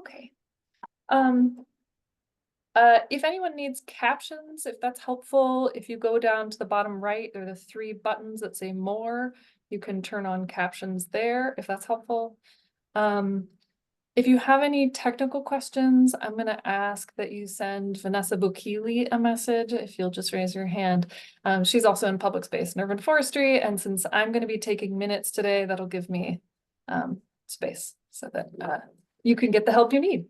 Okay. If anyone needs captions, if that's helpful, if you go down to the bottom right, there are the 3 buttons that say more. You can turn on captions there if that's helpful. If you have any technical questions, I'm going to ask that you send Vanessa Bukili a message if you'll just raise your hand. She's also in public space and urban forestry, and since I'm going to be taking minutes today, that'll give me space so that you can get the help you need.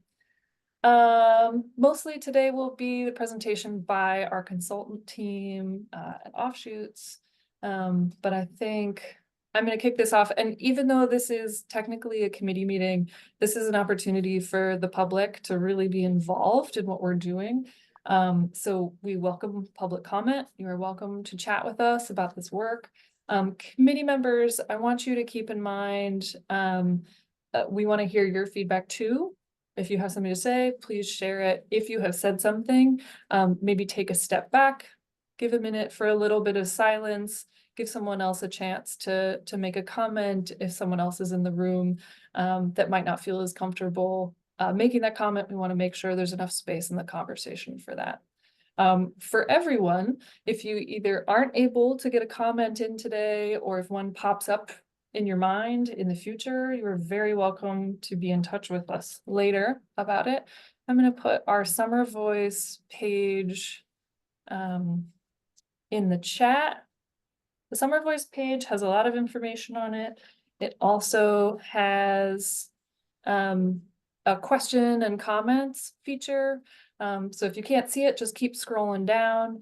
Mostly today will be the presentation by our consultant team and offshoots. But I think I'm going to kick this off. And even though this is technically a committee meeting, this is an opportunity for the public to really be involved in what we're doing. So we welcome public comment. You are welcome to chat with us about this work. Committee members, I want you to keep in mind, we want to hear your feedback too. If you have something to say, please share it. If you have said something, maybe take a step back, give a minute for a little bit of silence, give someone else a chance to make a comment if someone else is in the room that might not feel as comfortable making that comment. We want to make sure there's enough space in the conversation for that. For everyone, if you either aren't able to get a comment in today, or if one pops up in your mind in the future, you are very welcome to be in touch with us later about it. I'm going to put our Summer Voice page in the chat. The Summer Voice page has a lot of information on it. It also has a question and comments feature. So if you can't see it, just keep scrolling down.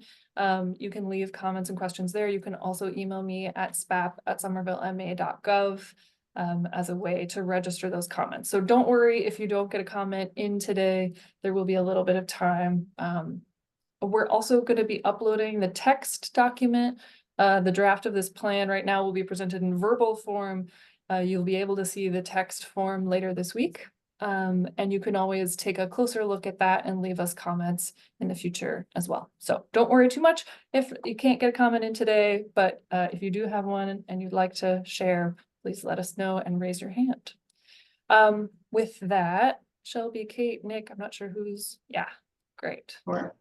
You can leave comments and questions there. You can also email me at spap@somervillema.gov as a way to register those comments. So don't worry if you don't get a comment in today. There will be a little bit of time. We're also going to be uploading the text document. The draft of this plan right now will be presented in verbal form. You'll be able to see the text form later this week. And you can always take a closer look at that and leave us comments in the future as well. So don't worry too much if you can't get a comment in today, but if you do have one and you'd like to share, please let us know and raise your hand. With that, Shelby, Kate, Nick, I'm not sure who's, yeah, great. Sure.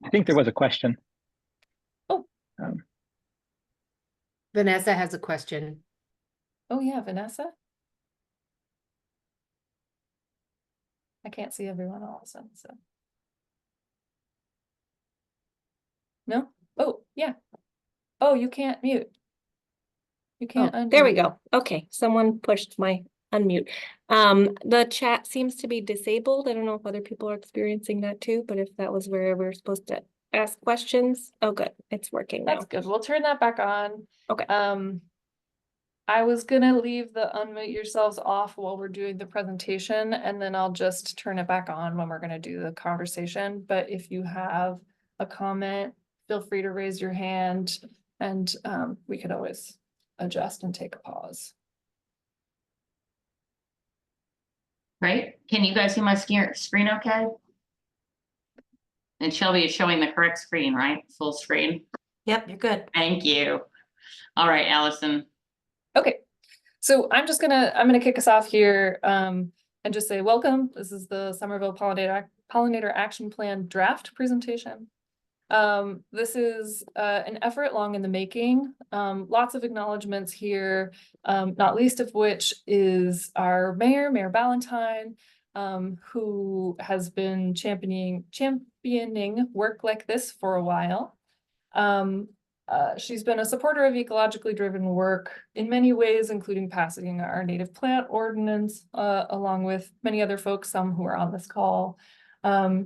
I think there was a question. Oh. Vanessa has a question. Oh yeah, Vanessa. I can't see everyone all of a sudden, so. No? Oh, yeah. Oh, you can't mute. You can't unmute. There we go. Okay, someone pushed my unmute. The chat seems to be disabled. I don't know if other people are experiencing that too, but if that was where we're supposed to ask questions. Oh, good. It's working now. That's good. We'll turn that back on. Okay. I was gonna leave the unmute yourselves off while we're doing the presentation, and then I'll just turn it back on when we're gonna do the conversation. But if you have a comment, feel free to raise your hand, and we could always adjust and take a pause. Right? Can you guys see my screen okay? And Shelby is showing the correct screen, right? Full screen. Yep, you're good. Thank you. All right, Allison. Okay, so I'm gonna kick us off here and just say welcome. This is the Somerville Pollinator Action Plan draft presentation. This is an effort long in the making. Lots of acknowledgements here, not least of which is our Mayor Ballantyne, who has been championing work like this for a while. She's been a supporter of ecologically driven work in many ways, including passing our native plant ordinance, along with many other folks, some who are on this call.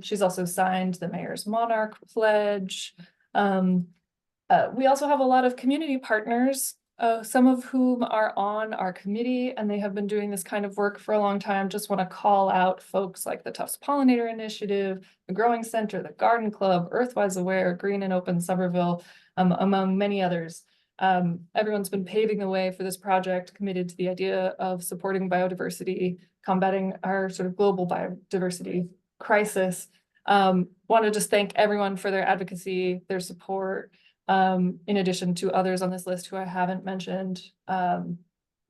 She's also signed the Mayor's Monarch Pledge. We also have a lot of community partners, some of whom are on our committee, and they have been doing this kind of work for a long time. Just want to call out folks like the Tufts Pollinator Initiative, the Growing Center, the Garden Club, Earthwise Aware, Green and Open Somerville, among many others. Everyone's been paving the way for this project, committed to the idea of supporting biodiversity, combating our sort of global biodiversity crisis. Want to just thank everyone for their advocacy, their support, in addition to others on this list who I haven't mentioned.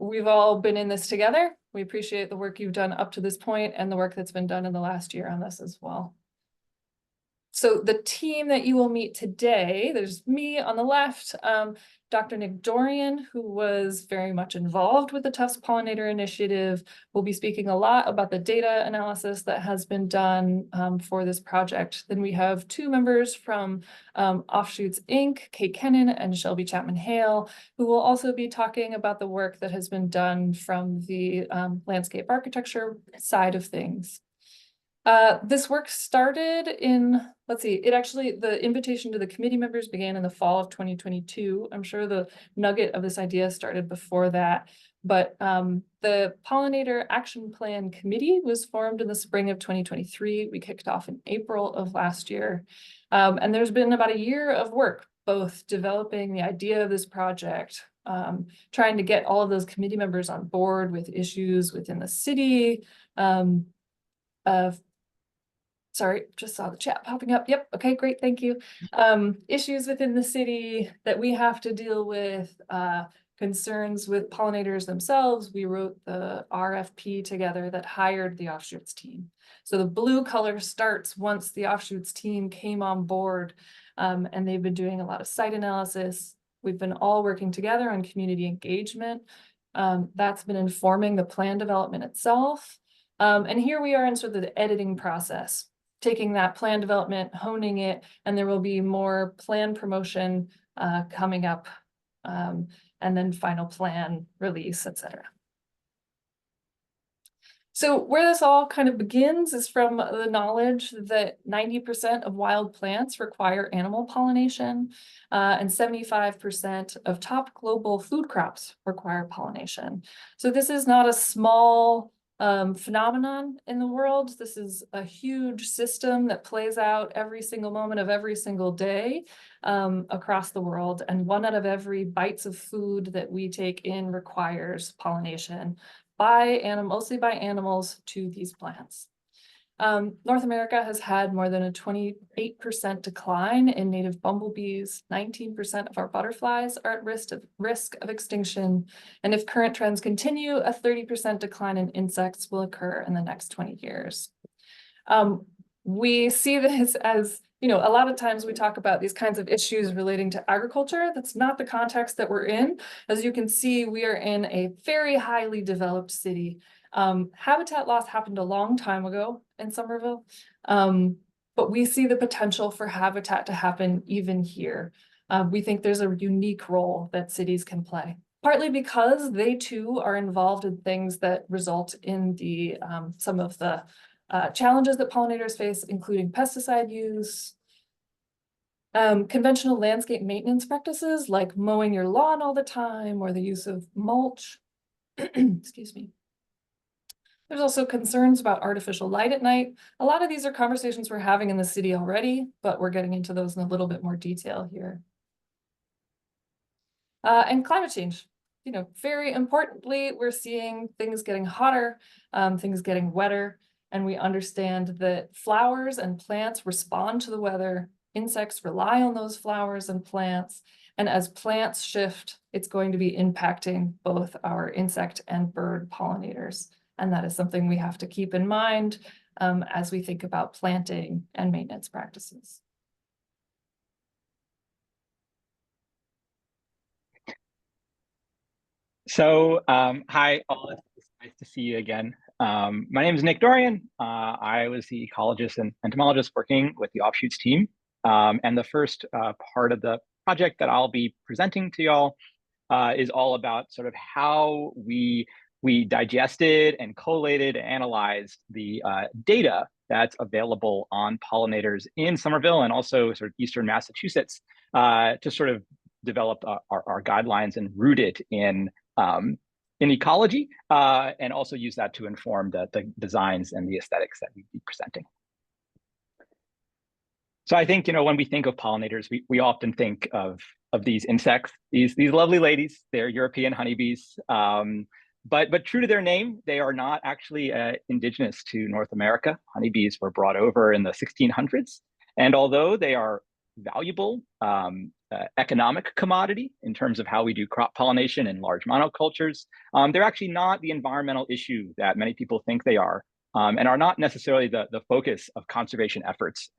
we've all been in this together. We appreciate the work you've done up to this point and the work that's been done in the last year on this as well. So the team that you will meet today, there's me on the left, Dr. Nick Dorian, who was very much involved with the Tufts Pollinator Initiative, will be speaking a lot about the data analysis that has been done for this project. Then we have two members from Offshoots Inc., Kate Kennan and Shelby Chapman Hale, who will also be talking about the work that has been done from the landscape architecture side of things. This work started in, let's see, the invitation to the committee members began in the fall of 2022. I'm sure the nugget of this idea started before that, but the Pollinator Action Plan Committee was formed in the spring of 2023. We kicked off in April of last year. And there's been about a year of work, both developing the idea of this project, trying to get all of those committee members on board with issues within the city, sorry, just saw the chat popping up. Yep. Okay, great. Thank you. Issues within the city that we have to deal with, concerns with pollinators themselves. We wrote the RFP together that hired the Offshoots team. So the blue color starts once the Offshoots team came on board, and they've been doing a lot of site analysis. We've been all working together on community engagement. That's been informing the plan development itself. And here we are in sort of the editing process, taking that plan development, honing it, and there will be more plan promotion coming up, and then final plan release, etc. So where this all kind of begins is from the knowledge that 90% of wild plants require animal pollination, and 75% of top global food crops require pollination. So this is not a small phenomenon in the world. This is a huge system that plays out every single moment of every single day across the world. And 1 out of every bites of food that we take in requires pollination mostly by animals to these plants. North America has had more than a 28% decline in native bumblebees. 19% of our butterflies are at risk of extinction. And if current trends continue, a 30% decline in insects will occur in the next 20 years. We see this as, a lot of times we talk about these kinds of issues relating to agriculture. That's not the context that we're in. As you can see, we are in a very highly developed city. Habitat loss happened a long time ago in Somerville, but we see the potential for habitat to happen even here. We think there's a unique role that cities can play, partly because they too are involved in things that result in the some of the challenges that pollinators face, including pesticide use, conventional landscape maintenance practices like mowing your lawn all the time or the use of mulch. Excuse me. There's also concerns about artificial light at night. A lot of these are conversations we're having in the city already, but we're getting into those in a little bit more detail here. And climate change. Very importantly, we're seeing things getting hotter, things getting wetter, and we understand that flowers and plants respond to the weather. Insects rely on those flowers and plants. And as plants shift, it's going to be impacting both our insect and bird pollinators. And that is something we have to keep in mind as we think about planting and maintenance practices. So, hi, all. It's nice to see you again. My name is Nick Dorian. I was the ecologist and entomologist working with the Offshoots team. And the first part of the project that I'll be presenting to y'all is all about sort of how we digested and collated and analyzed the data that's available on pollinators in Somerville and also sort of Eastern Massachusetts to sort of develop our guidelines and root it in ecology and also use that to inform the designs and the aesthetics that we'd be presenting. So I think, when we think of pollinators, we often think of these insects, these lovely ladies. They're European honeybees. But true to their name, they are not actually indigenous to North America. Honeybees were brought over in the 1600s. And although they are valuable economic commodity in terms of how we do crop pollination in large monocultures. They're actually not the environmental issue that many people think they are, and are not necessarily the focus of conservation efforts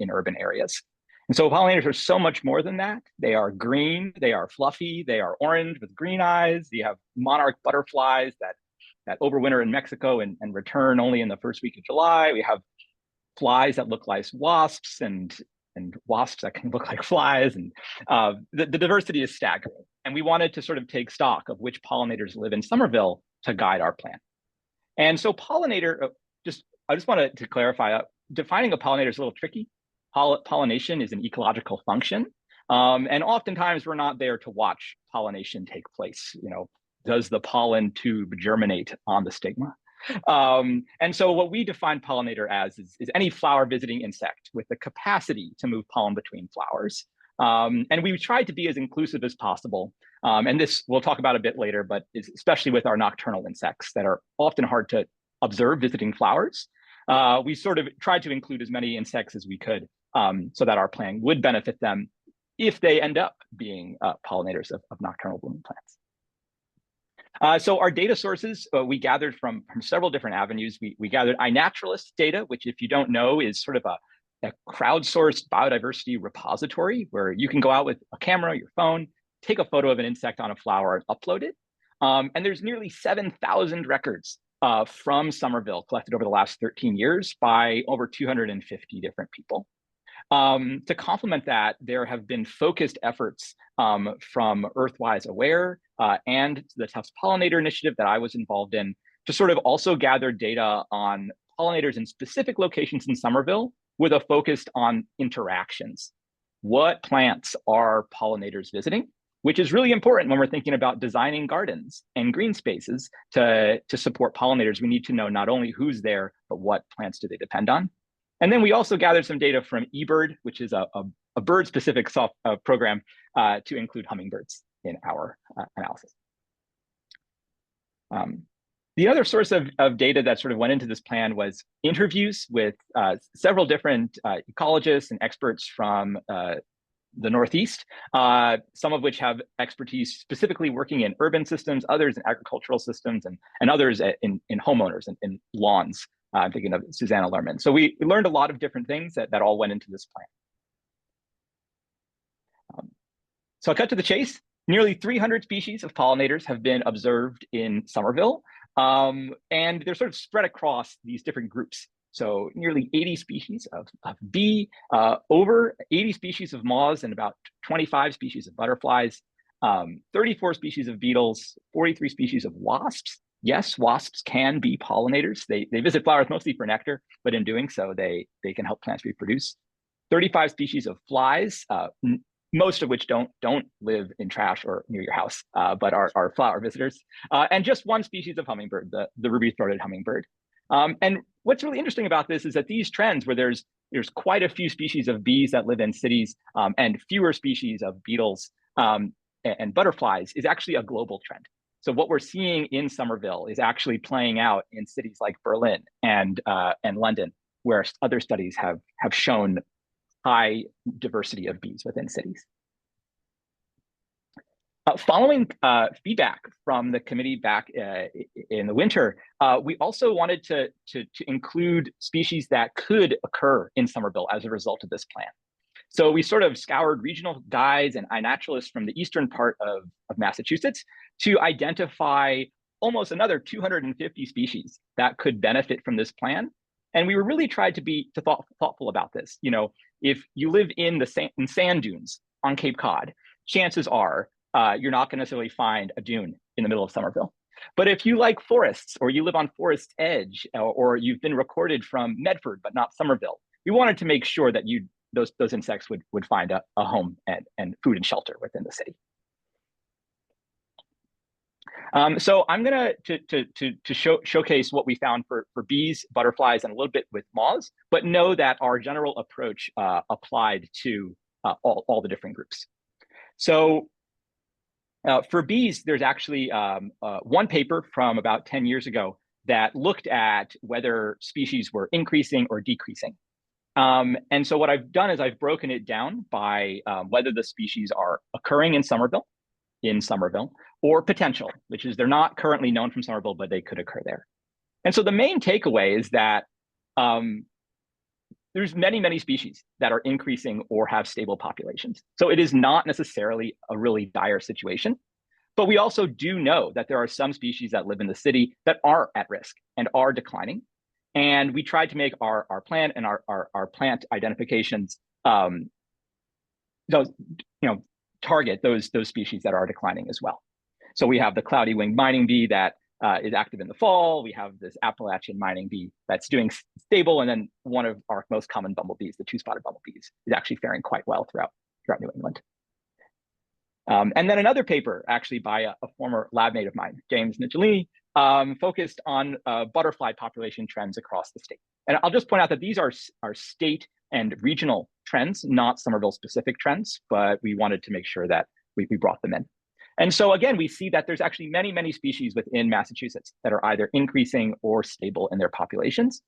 in urban areas. And so pollinators are so much more than that. They are green, they are fluffy, they are orange with green eyes. You have monarch butterflies that overwinter in Mexico and return only in the first week of July. We have flies that look like wasps and wasps that can look like flies. And the diversity is staggering. And we wanted to sort of take stock of which pollinators live in Somerville to guide our plan. And so pollinator, I just wanted to clarify, defining a pollinator is a little tricky. Pollination is an ecological function. And oftentimes we're not there to watch pollination take place. You know, does the pollen tube germinate on the stigma? And so what we define pollinator as is any flower visiting insect with the capacity to move pollen between flowers. And we've tried to be as inclusive as possible. And this we'll talk about a bit later, but especially with our nocturnal insects that are often hard to observe visiting flowers. We sort of tried to include as many insects as we could so that our plan would benefit them if they end up being pollinators of nocturnal blooming plants. So our data sources, we gathered from several different avenues. We gathered iNaturalist data, which if you don't know is sort of a crowdsourced biodiversity repository where you can go out with a camera, your phone, take a photo of an insect on a flower and upload it. And there's nearly 7,000 records from Somerville collected over the last 13 years by over 250 different people. To complement that, there have been focused efforts from Earthwise Aware and the Tufts Pollinator Initiative that I was involved in to sort of also gather data on pollinators in specific locations in Somerville with a focus on interactions. What plants are pollinators visiting? Which is really important when we're thinking about designing gardens and green spaces to support pollinators. We need to know not only who's there, but what plants do they depend on. And then we also gathered some data from eBird, which is a bird-specific program to include hummingbirds in our analysis. The other source of data that sort of went into this plan was interviews with several different ecologists and experts from the Northeast, some of which have expertise specifically working in urban systems, others in agricultural systems, and others in homeowners and in lawns. I'm thinking of Susanna Lerman. So we learned a lot of different things that all went into this plan. So I'll cut to the chase. Nearly 300 species of pollinators have been observed in Somerville, and they're sort of spread across these different groups. So nearly 80 species of bee, over 80 species of moths, and about 25 species of butterflies, 34 species of beetles, 43 species of wasps. Yes, wasps can be pollinators. They visit flowers mostly for nectar, but in doing so, they can help plants reproduce. 35 species of flies, most of which don't live in trash or near your house, but are flower visitors. And just one species of hummingbird, the ruby-throated hummingbird. And what's really interesting about this is that these trends where there's quite a few species of bees that live in cities and fewer species of beetles and butterflies is actually a global trend. So what we're seeing in Somerville is actually playing out in cities like Berlin and London, where other studies have shown high diversity of bees within cities. Following feedback from the committee back in the winter, we also wanted to include species that could occur in Somerville as a result of this plan. So we sort of scoured regional guides and iNaturalists from the eastern part of Massachusetts to identify almost another 250 species that could benefit from this plan. And we were really tried to be thoughtful about this. You know, if you live in sand dunes on Cape Cod, chances are you're not going to necessarily find a dune in the middle of Somerville. But if you like forests, or you live on Forest Edge, or you've been recorded from Medford but not Somerville, we wanted to make sure that those insects would find a home and food and shelter within the city. So I'm going to showcase what we found for bees, butterflies, and a little bit with moths, but know that our general approach applied to all the different groups. So for bees, there's actually one paper from about 10 years ago that looked at whether species were increasing or decreasing. And so what I've done is I've broken it down by whether the species are occurring in Somerville, or potential, which is they're not currently known from Somerville, but they could occur there. And so the main takeaway is that there's many species that are increasing or have stable populations. So it is not necessarily a really dire situation. But we also do know that there are some species that live in the city that are at risk and are declining. And we tried to make our plant and our plant identifications target those species that are declining as well. So we have the cloudy winged mining bee that is active in the fall. We have this Appalachian mining bee that's doing stable. And then one of our most common bumblebees, the two-spotted bumblebees, is actually faring quite well throughout New England. And then another paper, actually by a former lab mate of mine, James Nicholini, focused on butterfly population trends across the state. And I'll just point out that these are state and regional trends, not Somerville-specific trends, but we wanted to make sure that we brought them in. And so again, we see that there's actually many species within Massachusetts that are either increasing or stable in their populations.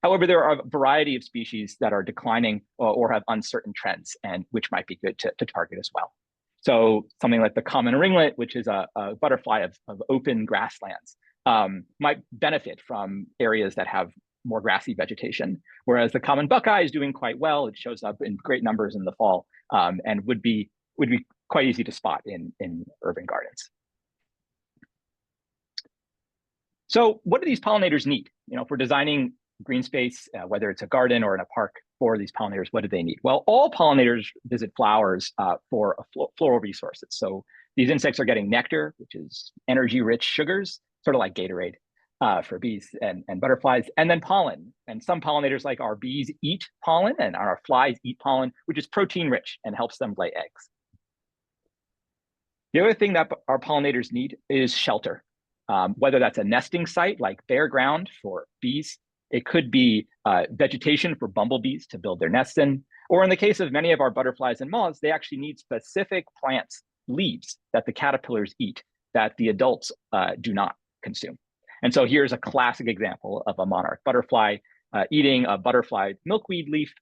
However, there are a variety of species that are declining or have uncertain trends, and which might be good to target as well. So something like the common ringlet, which is a butterfly of open grasslands, might benefit from areas that have more grassy vegetation, whereas the common buckeye is doing quite well. It shows up in great numbers in the fall, and would be quite easy to spot in urban gardens. So what do these pollinators need? If we're designing green space, whether it's a garden or in a park for these pollinators, what do they need? Well, all pollinators visit flowers for floral resources. So these insects are getting nectar, which is energy-rich sugars, sort of like Gatorade for bees and butterflies, and then pollen. And some pollinators, like our bees, eat pollen, and our flies eat pollen, which is protein-rich and helps them lay eggs. The other thing that our pollinators need is shelter, whether that's a nesting site like bare ground for bees. It could be vegetation for bumblebees to build their nests in, or in the case of many of our butterflies and moths, they actually need specific plants, leaves that the caterpillars eat that the adults do not consume. And so here's a classic example of a monarch butterfly eating a butterfly milkweed leaf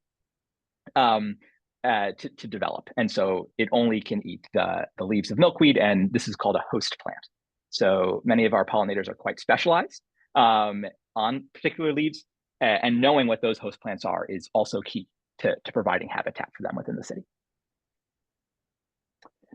to develop. And so it only can eat the leaves of milkweed, and this is called a host plant. So many of our pollinators are quite specialized on particular leaves, and knowing what those host plants are is also key to providing habitat for them within the city.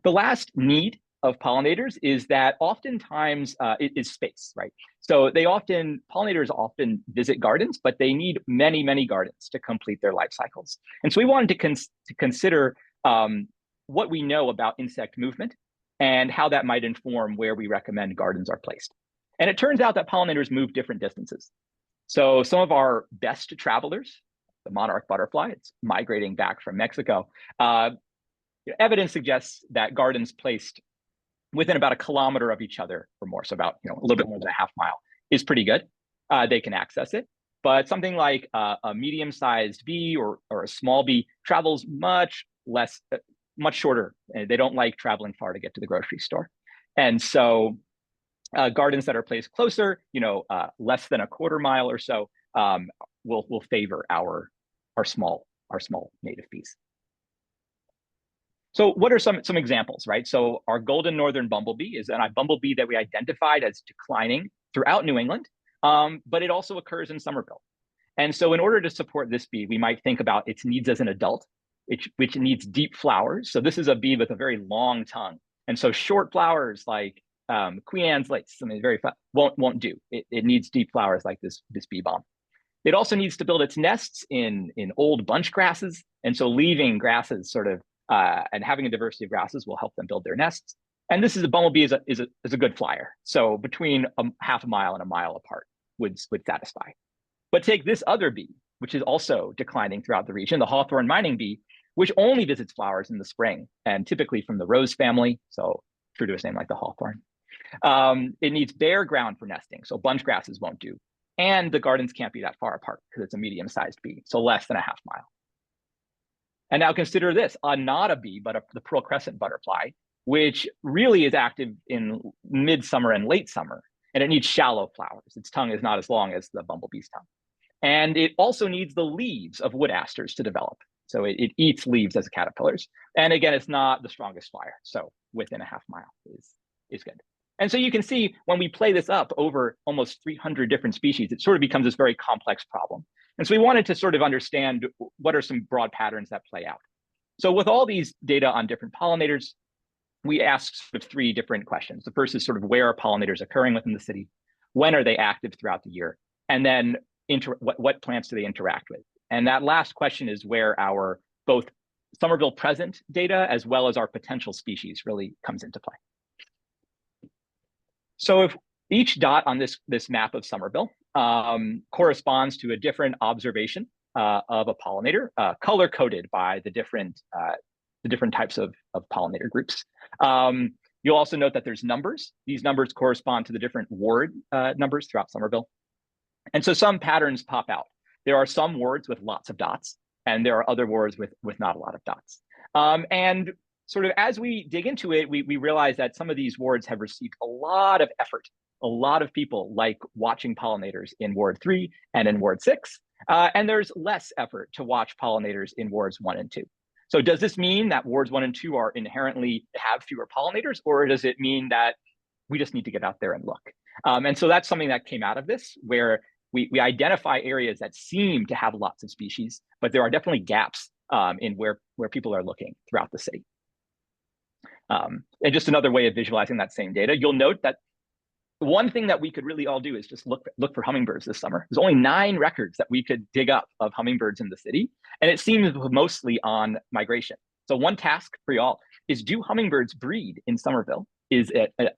The last need of pollinators is that oftentimes it is space, right? So pollinators often visit gardens, but they need many gardens to complete their life cycles. And so we wanted to consider what we know about insect movement and how that might inform where we recommend gardens are placed. And it turns out that pollinators move different distances. So some of our best travelers, the monarch butterfly, it's migrating back from Mexico. Evidence suggests that gardens placed within about 1 kilometer of each other or more, so about a little bit more than a half mile, is pretty good. They can access it. But something like a medium-sized bee or a small bee travels much shorter. They don't like traveling far to get to the grocery store. And so gardens that are placed closer, less than 1/4 mile or so, will favor our small native bees. So what are some examples, right? So our golden northern bumblebee is a bumblebee that we identified as declining throughout New England, but it also occurs in Somerville. And so in order to support this bee, we might think about its needs as an adult, which needs deep flowers. So this is a bee with a very long tongue. And so short flowers like Queen Anne's lace, something very fun, won't do. It needs deep flowers like this bee balm. It also needs to build its nests in old bunch grasses. And so leaving grasses sort of and having a diversity of grasses will help them build their nests. And this is a bumblebee is a good flyer. So between half a mile and a mile apart would satisfy. But take this other bee, which is also declining throughout the region, the hawthorn mining bee, which only visits flowers in the spring and typically from the rose family. So true to its name, like the hawthorn. It needs bare ground for nesting. So bunch grasses won't do. And the gardens can't be that far apart because it's a medium-sized bee. So less than a half mile. And now consider this, not a bee, but the pearl crescent butterfly, which really is active in midsummer and late summer, and it needs shallow flowers. Its tongue is not as long as the bumblebee's tongue. And it also needs the leaves of wood asters to develop. So it eats leaves as caterpillars. And again, it's not the strongest flyer. So within a half mile is good. And so you can see when we play this up over almost 300 different species, it sort of becomes this very complex problem. And so we wanted to sort of understand what are some broad patterns that play out. So with all these data on different pollinators, we asked sort of 3 different questions. The first is sort of where are pollinators occurring within the city? When are they active throughout the year? And then what plants do they interact with? And that last question is where our both Somerville present data as well as our potential species really comes into play. So if each dot on this map of Somerville corresponds to a different observation of a pollinator, color coded by the different types of pollinator groups. You'll also note that there's numbers. These numbers correspond to the different ward numbers throughout Somerville. And so some patterns pop out. There are some wards with lots of dots, and there are other wards with not a lot of dots. And sort of as we dig into it, we realize that some of these wards have received a lot of effort. A lot of people like watching pollinators in Ward 3 and in Ward 6. And there's less effort to watch pollinators in Wards 1 and 2. So does this mean that Wards 1 and 2 are inherently have fewer pollinators, or does it mean that we just need to get out there and look? And so that's something that came out of this, where we identify areas that seem to have lots of species, but there are definitely gaps in where people are looking throughout the city. And just another way of visualizing that same data, you'll note that one thing that we could really all do is just look for hummingbirds this summer. There's only 9 records that we could dig up of hummingbirds in the city, and it seems mostly on migration. So one task for y'all is, do hummingbirds breed in Somerville? Is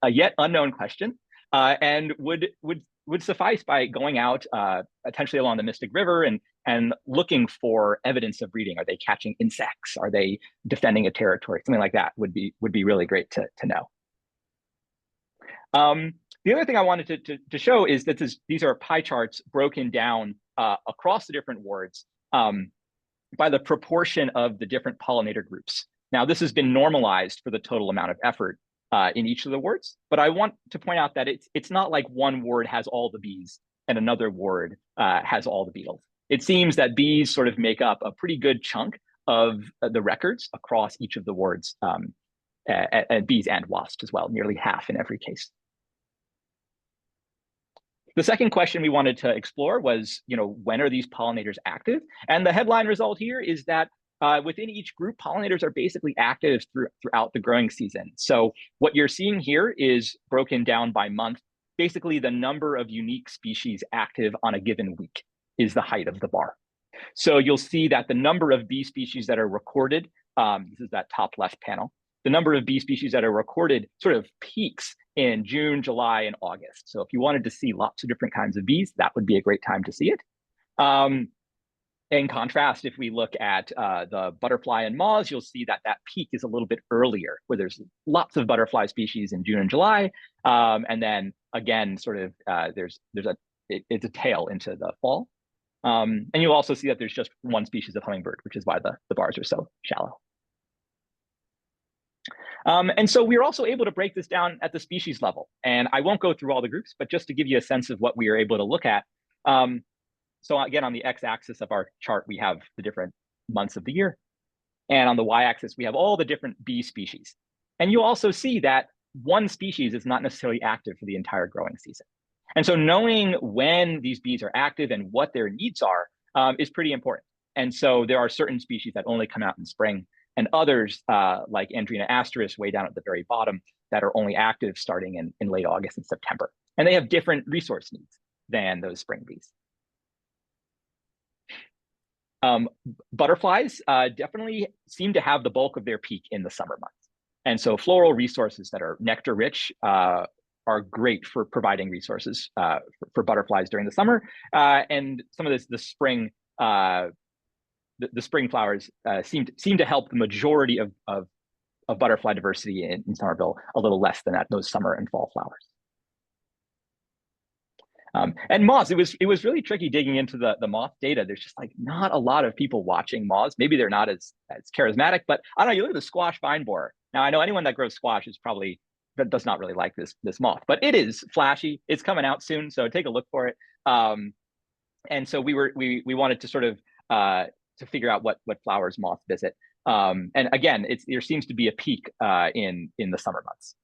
a yet unknown question, and would suffice by going out potentially along the Mystic River and looking for evidence of breeding. Are they catching insects? Are they defending a territory? Something like that would be really great to know. The other thing I wanted to show is that these are pie charts broken down across the different wards by the proportion of the different pollinator groups. Now, this has been normalized for the total amount of effort in each of the wards, but I want to point out that it's not like one ward has all the bees and another ward has all the beetles. It seems that bees sort of make up a pretty good chunk of the records across each of the wards, and bees and wasps as well, nearly half in every case. The second question we wanted to explore was, when are these pollinators active? And the headline result here is that within each group, pollinators are basically active throughout the growing season. So what you're seeing here is broken down by month. Basically, the number of unique species active on a given week is the height of the bar. So you'll see that the number of bee species that are recorded, this is that top left panel, the number of bee species that are recorded sort of peaks in June, July, and August. So if you wanted to see lots of different kinds of bees, that would be a great time to see it. In contrast, if we look at the butterfly and moths, you'll see that peak is a little bit earlier, where there's lots of butterfly species in June and July. And then again, sort of it's a tail into the fall. And you'll also see that there's just one species of hummingbird, which is why the bars are so shallow. And so we are also able to break this down at the species level. And I won't go through all the groups, but just to give you a sense of what we are able to look at. So again, on the x-axis of our chart, we have the different months of the year. And on the y-axis, we have all the different bee species. And you'll also see that one species is not necessarily active for the entire growing season. And so knowing when these bees are active and what their needs are is pretty important. And so there are certain species that only come out in spring, and others like Andrena asteris way down at the very bottom that are only active starting in late August and September. And they have different resource needs than those spring bees. Butterflies definitely seem to have the bulk of their peak in the summer months. And so floral resources that are nectar rich are great for providing resources for butterflies during the summer. And some of the spring flowers seem to help the majority of butterfly diversity in Somerville a little less than those summer and fall flowers. And moths, it was really tricky digging into the moth data. There's just like not a lot of people watching moths. Maybe they're not as charismatic, but I don't know, you look at the squash vine borer. Now I know anyone that grows squash is probably does not really like this moth, but it is flashy. It's coming out soon, so take a look for it. And so we wanted to sort of to figure out what flowers moths visit. And again, there seems to be a peak in the summer months.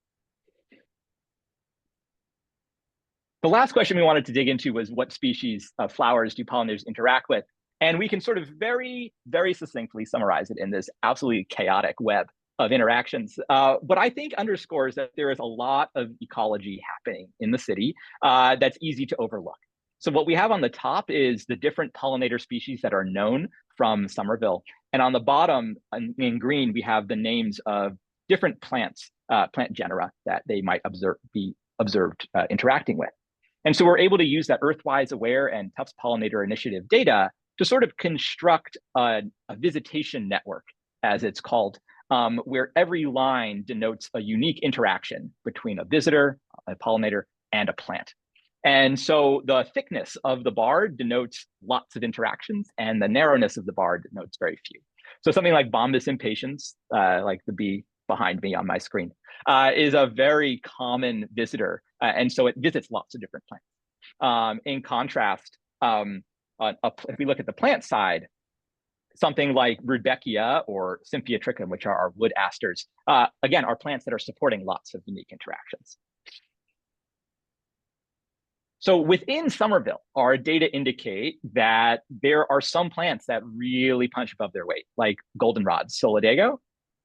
The last question we wanted to dig into was what species of flowers do pollinators interact with? And we can sort of very, very succinctly summarize it in this absolutely chaotic web of interactions. But I think underscores that there is a lot of ecology happening in the city that's easy to overlook. So what we have on the top is the different pollinator species that are known from Somerville. And on the bottom in green, we have the names of different plants, plant genera that they might be observed interacting with. And so we're able to use that Earthwise Aware and Tufts Pollinator Initiative data to sort of construct a visitation network, as it's called, where every line denotes a unique interaction between a visitor, a pollinator, and a plant. And so the thickness of the bar denotes lots of interactions, and the narrowness of the bar denotes very few. So something like Bombus impatiens, like the bee behind me on my screen, is a very common visitor, and so it visits lots of different plants. In contrast, if we look at the plant side, something like Rudbeckia or Symphiatricum, which are our wood asters, again, are plants that are supporting lots of unique interactions. So within Somerville, our data indicate that there are some plants that really punch above their weight, like goldenrod, solidago,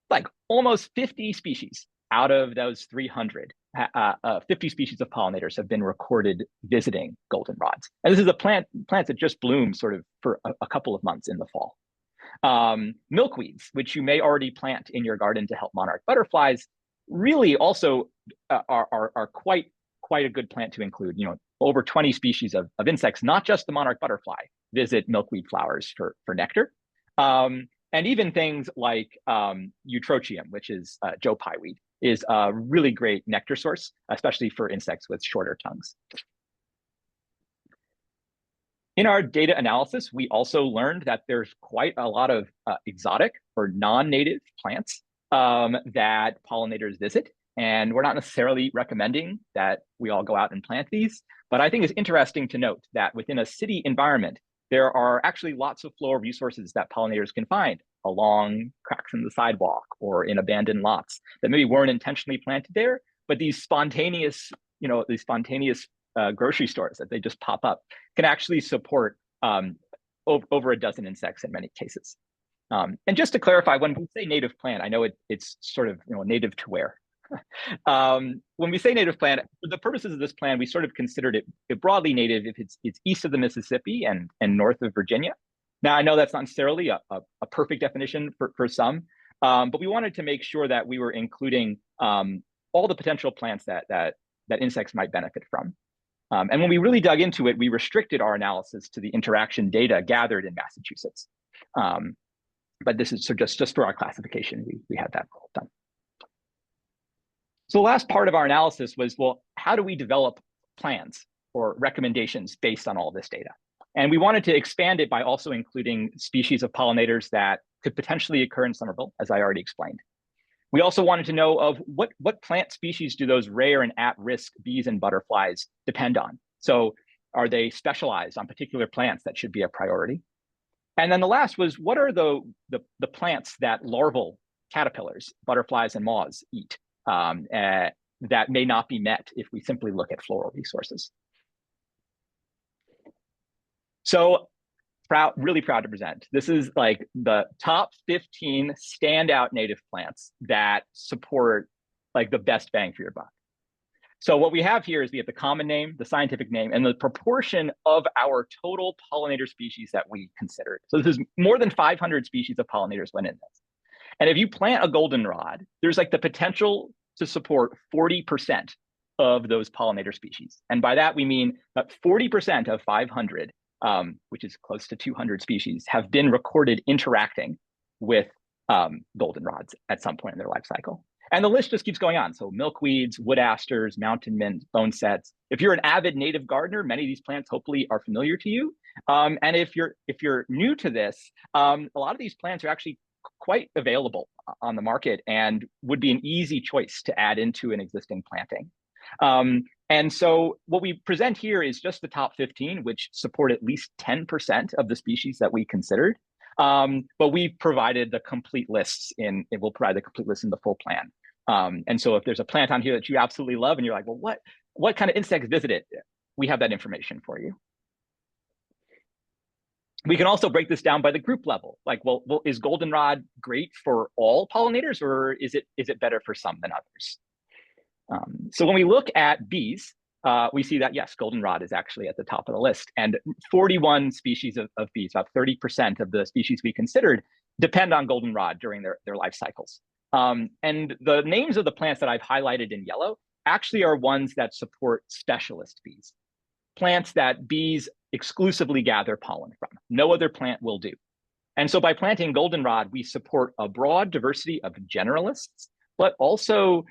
like almost 50 species out of those 300, 50 species of pollinators have been recorded visiting goldenrods. And this is a plant that just blooms sort of for a couple of months in the fall. Milkweeds, which you may already plant in your garden to help monarch butterflies, really also are quite a good plant to include. You know, over 20 species of insects, not just the monarch butterfly, visit milkweed flowers for nectar. And even things like eutrochium, which is Joe Pye weed, is a really great nectar source, especially for insects with shorter tongues. In our data analysis, we also learned that there's quite a lot of exotic or non-native plants that pollinators visit. And we're not necessarily recommending that we all go out and plant these, but I think it's interesting to note that within a city environment, there are actually lots of floral resources that pollinators can find along cracks in the sidewalk or in abandoned lots that maybe weren't intentionally planted there, but these spontaneous, grocery stores that they just pop up can actually support over a dozen insects in many cases. And just to clarify, when we say native plant, I know it's sort of native to where. When we say native plant, for the purposes of this plan, we sort of considered it broadly native if it's east of the Mississippi and north of Virginia. Now, I know that's not necessarily a perfect definition for some, but we wanted to make sure that we were including all the potential plants that insects might benefit from. And when we really dug into it, we restricted our analysis to the interaction data gathered in Massachusetts. But this is so just for our classification, we had that done. So the last part of our analysis was, well, how do we develop plans or recommendations based on all this data? And we wanted to expand it by also including species of pollinators that could potentially occur in Somerville, as I already explained. We also wanted to know of what plant species do those rare and at-risk bees and butterflies depend on? So are they specialized on particular plants that should be a priority? And then the last was, what are the plants that larval caterpillars, butterflies, and moths eat? That may not be met if we simply look at floral resources. So really proud to present. This is like the top 15 standout native plants that support like the best bang for your buck. So what we have here is we have the common name, the scientific name, and the proportion of our total pollinator species that we considered. So this is more than 500 species of pollinators went in this. And if you plant a goldenrod, there's like the potential to support 40% of those pollinator species. And by that, we mean that 40% of 500, which is close to 200 species, have been recorded interacting with goldenrods at some point in their life cycle. And the list just keeps going on. So milkweeds, wood asters, mountain mint, bonesets. If you're an avid native gardener, many of these plants hopefully are familiar to you. And if you're new to this, a lot of these plants are actually quite available on the market and would be an easy choice to add into an existing planting. And so what we present here is just the top 15, which support at least 10% of the species that we considered. But we've provided the complete lists we'll provide the complete list in the full plan. And so if there's a plant on here that you absolutely love and you're like, well, what kind of insects visit it? We have that information for you. We can also break this down by the group level. Like, well, is goldenrod great for all pollinators, or is it better for some than others? So when we look at bees, we see that, yes, goldenrod is actually at the top of the list. And 41 species of bees, about 30% of the species we considered, depend on goldenrod during their life cycles. And the names of the plants that I've highlighted in yellow actually are ones that support specialist bees, plants that bees exclusively gather pollen from. No other plant will do. And so by planting goldenrod, we support a broad diversity of generalists, but also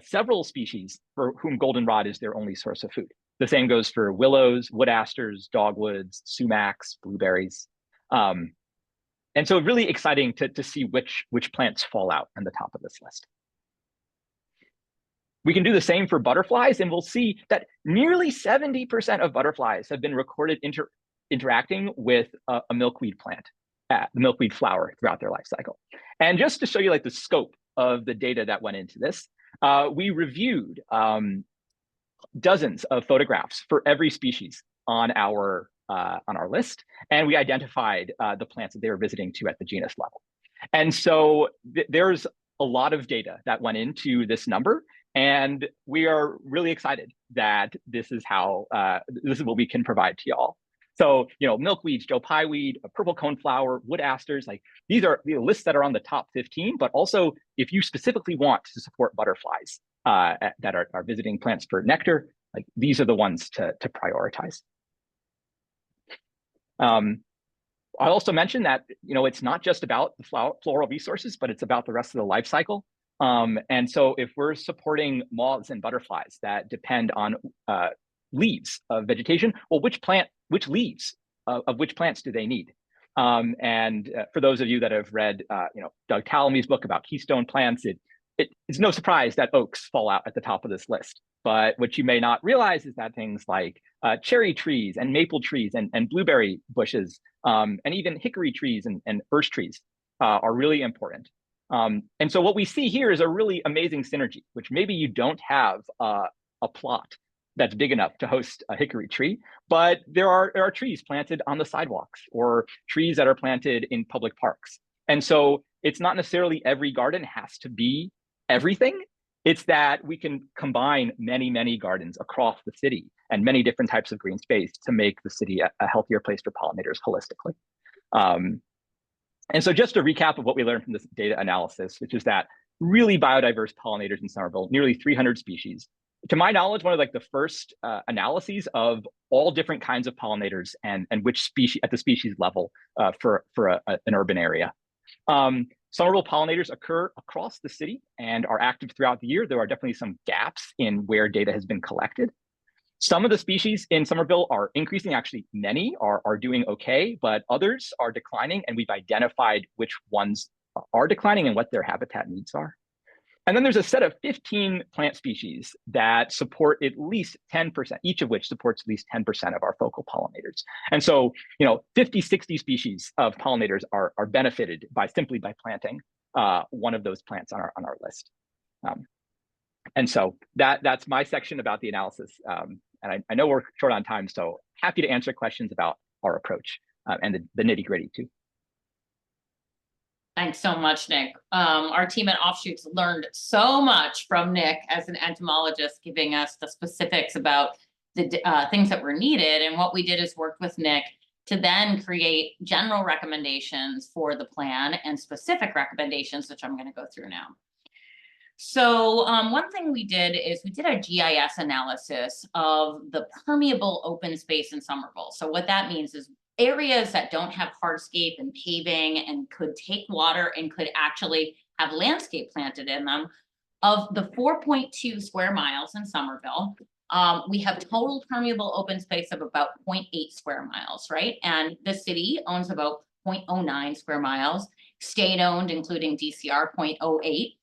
several species for whom goldenrod is their only source of food. The same goes for willows, wood asters, dogwoods, sumacs, blueberries. And so really exciting to see which plants fall out on the top of this list. We can do the same for butterflies, and we'll see that nearly 70% of butterflies have been recorded interacting with a milkweed plant, the milkweed flower, throughout their life cycle. And just to show you like the scope of the data that went into this, we reviewed dozens of photographs for every species on our list, and we identified the plants that they were visiting to at the genus level. And so there's a lot of data that went into this number, and we are really excited that this is what we can provide to y'all. So, milkweeds, Joe Pye weed, a purple coneflower, wood asters, like these are the lists that are on the top 15, but also if you specifically want to support butterflies that are visiting plants for nectar, like these are the ones to prioritize. I also mentioned that, it's not just about the floral resources, but it's about the rest of the life cycle. And so if we're supporting moths and butterflies that depend on leaves of vegetation, well, which leaves of which plants do they need? And for those of you that have read, Doug Tallamy's book about keystone plants, it's no surprise that oaks fall out at the top of this list. But what you may not realize is that things like cherry trees and maple trees and blueberry bushes and even hickory trees and birch trees are really important. And so what we see here is a really amazing synergy, which maybe you don't have a plot that's big enough to host a hickory tree, but there are trees planted on the sidewalks or trees that are planted in public parks. And so it's not necessarily every garden has to be everything. It's that we can combine many, many gardens across the city and many different types of green space to make the city a healthier place for pollinators holistically. And so just a recap of what we learned from this data analysis, which is that really biodiverse pollinators in Somerville, nearly 300 species. To my knowledge, one of like the first analyses of all different kinds of pollinators and which species at the species level for an urban area. Somerville pollinators occur across the city and are active throughout the year. There are definitely some gaps in where data has been collected. Some of the species in Somerville are increasing, actually many are doing okay, but others are declining, and we've identified which ones are declining and what their habitat needs are. And then there's a set of 15 plant species that support at least 10%, each of which supports at least 10% of our focal pollinators. And so, 50, 60 species of pollinators are benefited simply by planting one of those plants on our list. And so that's my section about the analysis. And I know we're short on time, so happy to answer questions about our approach and the nitty-gritty too. Thanks so much, Nick. Our team at Offshoots learned so much from Nick as an entomologist, giving us the specifics about the things that were needed. And what we did is work with Nick to then create general recommendations for the plan and specific recommendations, which I'm going to go through now. So one thing we did is we did a GIS analysis of the permeable open space in Somerville. So what that means is areas that don't have hardscape and paving and could take water and could actually have landscape planted in them. Of the 4.2 square miles in Somerville, we have total permeable open space of about 0.8 square miles, right? And the city owns about 0.09 square miles, state owned, including DCR, 0.08.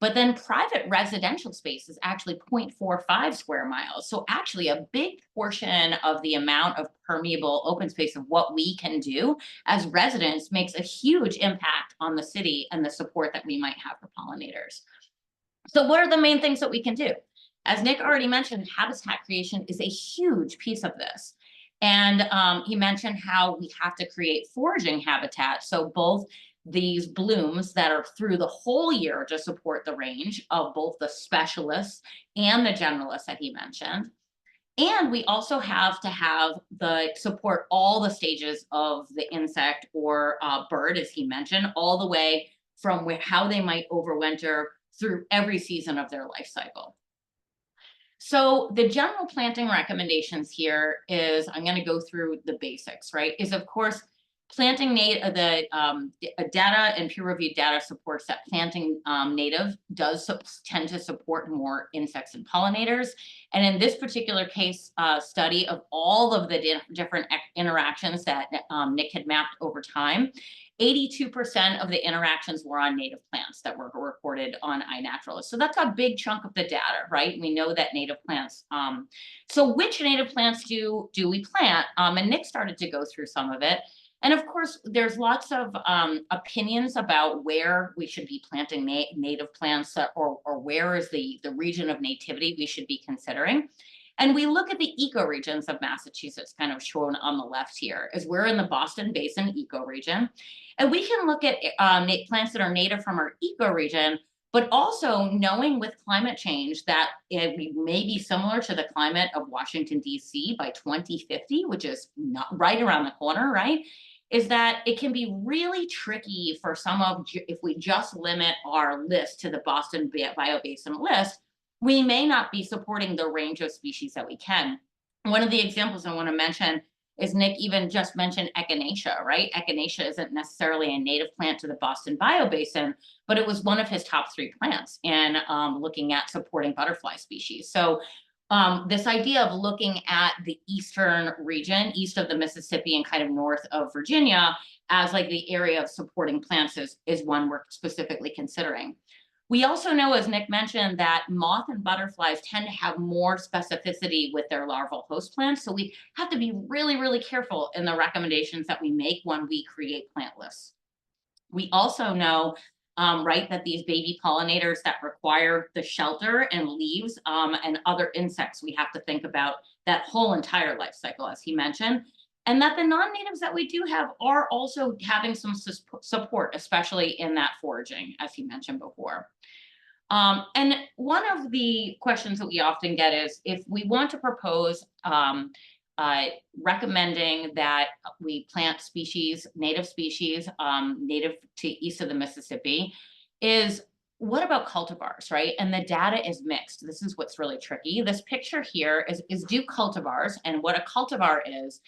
But then private residential space is actually 0.45 square miles. So actually a big portion of the amount of permeable open space of what we can do as residents makes a huge impact on the city and the support that we might have for pollinators. So what are the main things that we can do? As Nick already mentioned, habitat creation is a huge piece of this. And he mentioned how we have to create foraging habitat. So both these blooms that are through the whole year to support the range of both the specialists and the generalists that he mentioned. And we also have to have the support all the stages of the insect or bird, as he mentioned, all the way from how they might overwinter through every season of their life cycle. So the general planting recommendations here is, I'm going to go through the basics, right? Is of course, planting data and peer-reviewed data supports that planting native does tend to support more insects and pollinators. And in this particular case study of all of the different interactions that Nick had mapped over time, 82% of the interactions were on native plants that were recorded on iNaturalist. So that's a big chunk of the data, right? We know that native plants. So which native plants do we plant? And Nick started to go through some of it. And of course, there's lots of opinions about where we should be planting native plants or where is the region of nativity we should be considering. And we look at the ecoregions of Massachusetts, kind of shown on the left here, as we're in the Boston Basin ecoregion. And we can look at plants that are native from our ecoregion, but also knowing with climate change that we may be similar to the climate of Washington, D.C. by 2050, which is not right around the corner, right? Is that it can be really tricky for if we just limit our list to the Boston Biobasin list, we may not be supporting the range of species that we can. One of the examples I want to mention is Nick even just mentioned echinacea, right? Echinacea isn't necessarily a native plant to the Boston Biobasin, but it was one of his top 3 plants in looking at supporting butterfly species. So this idea of looking at the eastern region, east of the Mississippi and kind of north of Virginia, as like the area of supporting plants is one we're specifically considering. We also know, as Nick mentioned, that moth and butterflies tend to have more specificity with their larval host plants. So we have to be really, really careful in the recommendations that we make when we create plant lists. We also know, right, that these baby pollinators that require the shelter and leaves and other insects, we have to think about that whole entire life cycle, as he mentioned. And that the non-natives that we do have are also having some support, especially in that foraging, as he mentioned before. And one of the questions that we often get is if we want to propose recommending that we plant species, native to east of the Mississippi, is what about cultivars, right? And the data is mixed. This is what's really tricky. This picture here is do cultivars, and what a cultivar is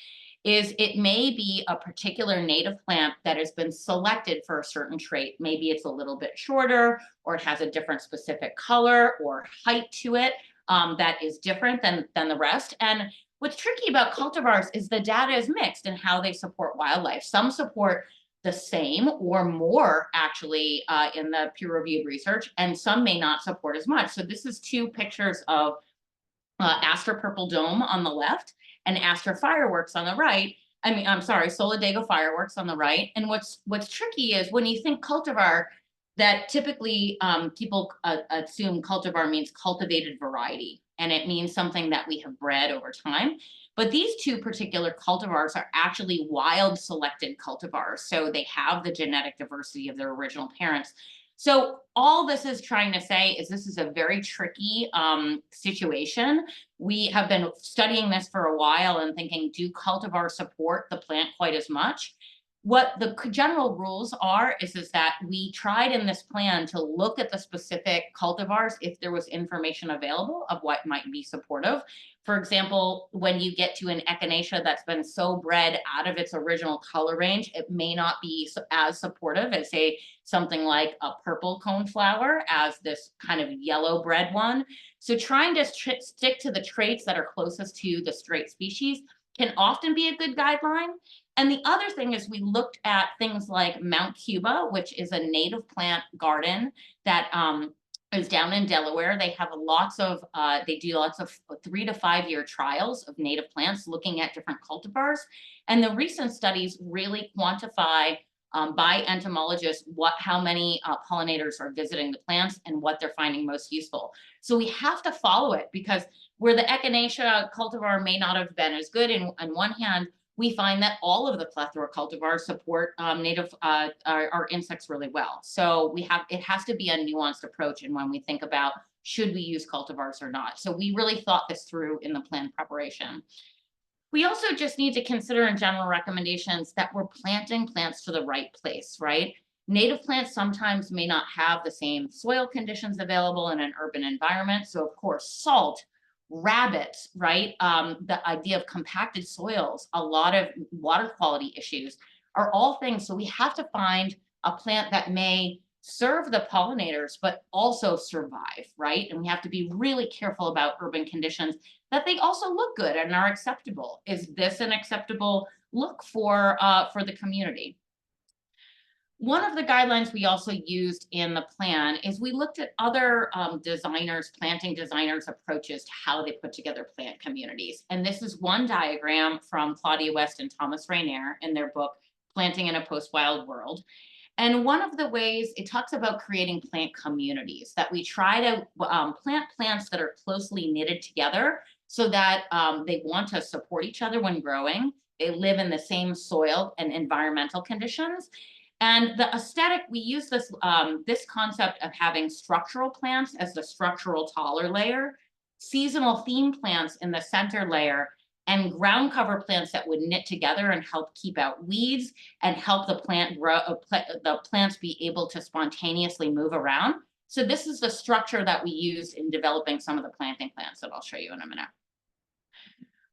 it may be a particular native plant that has been selected for a certain trait. Maybe it's a little bit shorter, or it has a different specific color or height to it that is different than the rest. And what's tricky about cultivars is the data is mixed in how they support wildlife. Some support the same or more actually in the peer-reviewed research, and some may not support as much. So this is 2 pictures of Aster purple dome on the left and Aster fireworks on the right. I'm sorry, Solidago fireworks on the right. And what's tricky is when you think cultivar, that typically people assume cultivar means cultivated variety, and it means something that we have bred over time. But these 2 particular cultivars are actually wild selected cultivars. So they have the genetic diversity of their original parents. So all this is trying to say is this is a very tricky situation. We have been studying this for a while and thinking, do cultivars support the plant quite as much? What the general rules are is that we tried in this plan to look at the specific cultivars if there was information available of what might be supportive. For example, when you get to an echinacea that's been so bred out of its original color range, it may not be as supportive as, say, something like a purple coneflower as this kind of yellow bred one. So trying to stick to the traits that are closest to the straight species can often be a good guideline. And the other thing is we looked at things like Mount Cuba, which is a native plant garden that is down in Delaware. They have lots of, they do lots of 3 to 5 year trials of native plants looking at different cultivars. And the recent studies really quantify by entomologists how many pollinators are visiting the plants and what they're finding most useful. So we have to follow it, because where the Echinacea cultivar may not have been as good on one hand, we find that all of the plethora cultivars support native our insects really well. So it has to be a nuanced approach. And when we think about should we use cultivars or not, so we really thought this through in the plan preparation. We also just need to consider in general recommendations that we're planting plants to the right place, right? Native plants sometimes may not have the same soil conditions available in an urban environment. So of course, salt, rabbits, right? The idea of compacted soils, a lot of water quality issues are all things. So we have to find a plant that may serve the pollinators, but also survive, right? And we have to be really careful about urban conditions, that they also look good and are acceptable. Is this an acceptable look for the community? One of the guidelines we also used in the plan is we looked at other planting designers' approaches to how they put together plant communities. And this is one diagram from Claudia West and Thomas Rainier in their book, Planting in a Post-Wild World. And one of the ways it talks about creating plant communities, that we try to plant plants that are closely knitted together so that they want to support each other when growing. They live in the same soil and environmental conditions. And the aesthetic, we use this, this concept of having structural plants as the structural taller layer, seasonal theme plants in the center layer, and ground cover plants that would knit together and help keep out weeds and help the plant grow, the plants be able to spontaneously move around. So this is the structure that we used in developing some of the planting plants that I'll show you in a minute.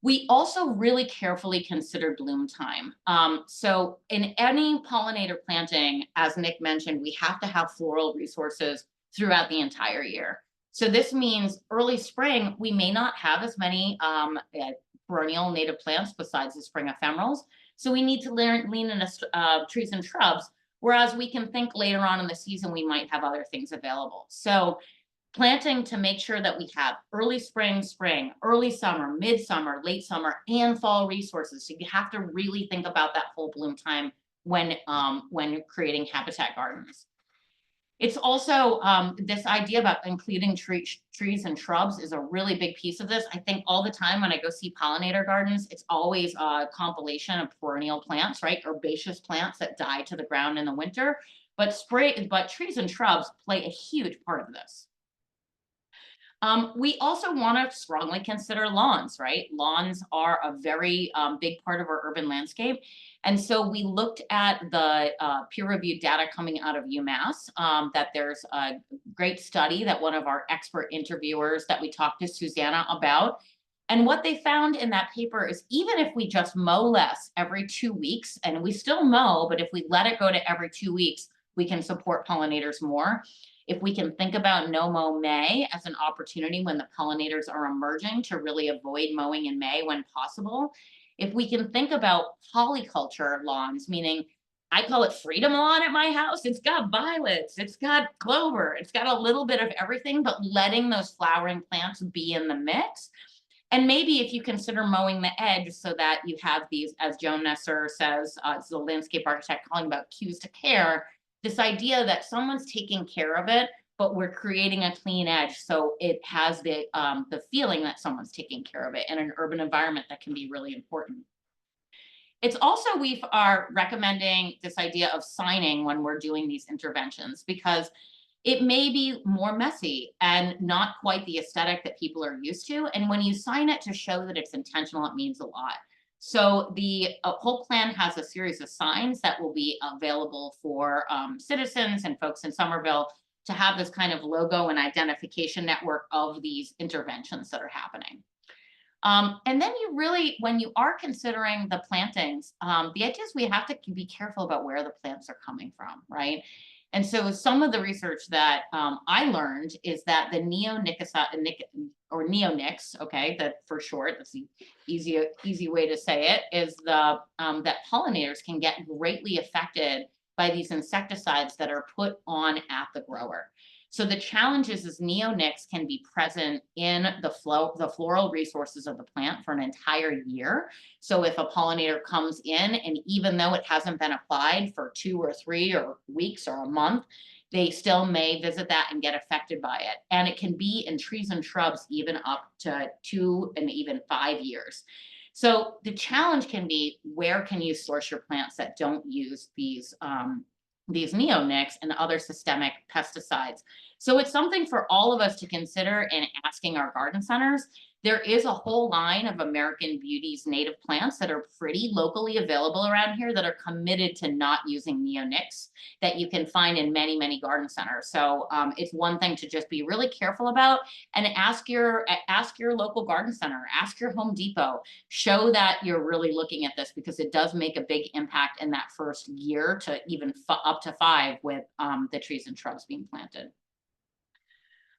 We also really carefully considered bloom time. So in any pollinator planting, as Nick mentioned, we have to have floral resources throughout the entire year. So this means early spring, we may not have as many perennial native plants besides the spring ephemerals. So we need to lean into trees and shrubs, whereas we can think later on in the season, we might have other things available. So planting to make sure that we have early spring, early summer, midsummer, late summer, and fall resources. So you have to really think about that whole bloom time when creating habitat gardens. It's also this idea about including trees and shrubs is a really big piece of this. I think all the time when I go see pollinator gardens, it's always a compilation of perennial plants, right? Herbaceous plants that die to the ground in the winter. But trees and shrubs play a huge part of this. We also want to strongly consider lawns, right? Lawns are a very big part of our urban landscape. And so we looked at the peer-reviewed data coming out of UMass, that there's a great study that one of our expert interviewers that we talked to Susanna about. And what they found in that paper is even if we just mow less every 2 weeks, and we still mow, but if we let it go to every 2 weeks, we can support pollinators more. If we can think about no-mow May as an opportunity when the pollinators are emerging to really avoid mowing in May when possible. If we can think about polyculture lawns, meaning I call it freedom lawn at my house. It's got violets, it's got clover, it's got a little bit of everything, but letting those flowering plants be in the mix. And maybe if you consider mowing the edge so that you have these, as Joan Nesser says, it's the landscape architect calling about cues to care, this idea that someone's taking care of it, but we're creating a clean edge so it has the feeling that someone's taking care of it in an urban environment that can be really important. It's also, we are recommending this idea of signing when we're doing these interventions, because it may be more messy and not quite the aesthetic that people are used to. And when you sign it to show that it's intentional, it means a lot. So the whole plan has a series of signs that will be available for citizens and folks in Somerville to have this kind of logo and identification network of these interventions that are happening. And then you really, when you are considering the plantings, the idea is we have to be careful about where the plants are coming from, right? And so some of the research that I learned is that the neonics, okay, that for short, that's the easy way to say it, is the that pollinators can get greatly affected by these insecticides that are put on at the grower. So the challenge is neonics can be present in the floral resources of the plant for an entire year. So if a pollinator comes in, and even though it hasn't been applied for 2 or 3 or weeks or a month, they still may visit that and get affected by it. And it can be in trees and shrubs even up to 2 and even 5 years. So the challenge can be, where can you source your plants that don't use these neonics and other systemic pesticides? So it's something for all of us to consider in asking our garden centers. There is a whole line of American Beauty's native plants that are pretty locally available around here that are committed to not using neonics, that you can find in many, many garden centers. So it's one thing to just be really careful about, and ask your local garden center, ask your Home Depot, show that you're really looking at this, because it does make a big impact in that first year to even up to 5 with the trees and shrubs being planted.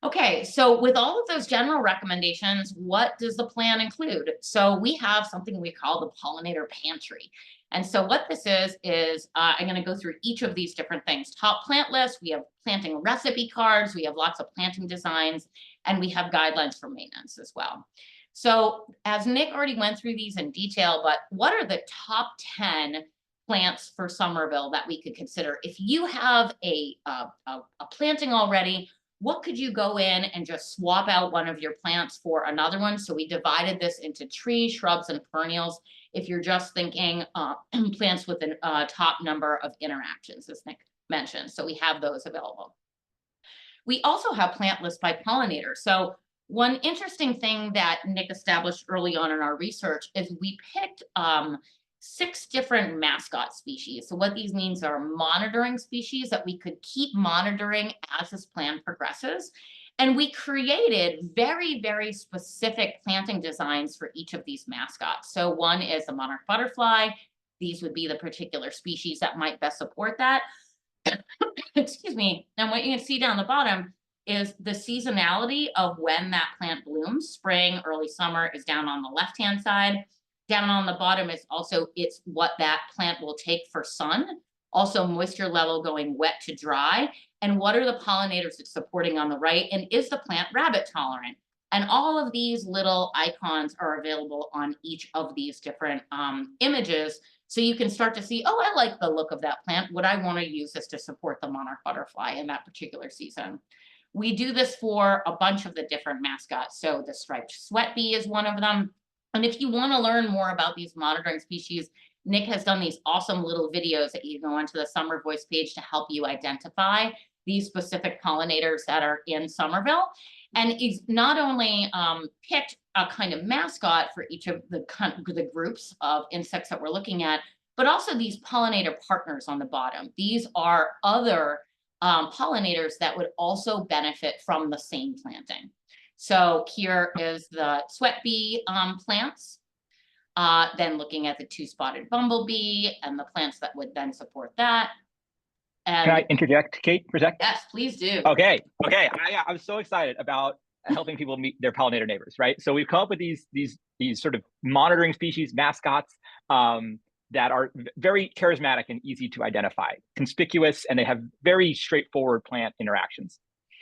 Okay, so with all of those general recommendations, what does the plan include? So we have something we call the pollinator pantry. And so what this is I'm going to go through each of these different things. Top plant list, we have planting recipe cards, we have lots of planting designs, and we have guidelines for maintenance as well. So as Nick already went through these in detail, but what are the top 10 plants for Somerville that we could consider? If you have a planting already, what could you go in and just swap out one of your plants for another one? So we divided this into trees, shrubs, and perennials. If you're just thinking plants with a top number of interactions, as Nick mentioned. So we have those available. We also have plant lists by pollinator. So one interesting thing that Nick established early on in our research is we picked 6 different mascot species. So what these means are monitoring species that we could keep monitoring as this plan progresses. And we created very, very specific planting designs for each of these mascots. So one is the monarch butterfly. These would be the particular species that might best support that. Excuse me. And what you can see down the bottom is the seasonality of when that plant blooms. Spring, early summer is down on the left-hand side. Down on the bottom is also, it's what that plant will take for sun. Also moisture level going wet to dry. And what are the pollinators it's supporting on the right? And is the plant rabbit tolerant? And all of these little icons are available on each of these different images. So you can start to see, oh, I like the look of that plant. Would I want to use this to support the monarch butterfly in that particular season? We do this for a bunch of the different mascots. So the striped sweat bee is one of them. And if you want to learn more about these monitoring species, Nick has done these awesome little videos that you can go onto the Summer Voice page to help you identify these specific pollinators that are in Somerville. And he's not only picked a kind of mascot for each of the groups of insects that we're looking at, but also these pollinator partners on the bottom. These are other pollinators that would also benefit from the same planting. So here is the sweat bee plants, then looking at the 2-spotted bumblebee and the plants that would then support that. And can I interject, Kate, for a sec? yes, please do. Okay. I'm so excited about helping people meet their pollinator neighbors, right? So we've come up with these sort of monitoring species mascots that are very charismatic and easy to identify, conspicuous, and they have very straightforward plant interactions.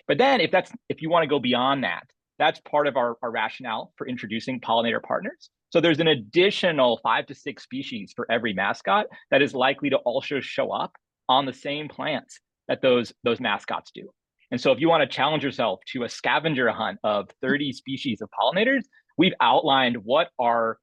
But then if you want to go beyond that, that's part of our rationale for introducing pollinator partners. So there's an additional 5 to 6 species for every mascot that is likely to also show up on the same plants that those mascots do. And so if you want to challenge yourself to a scavenger hunt of 30 species of pollinators, we've outlined what are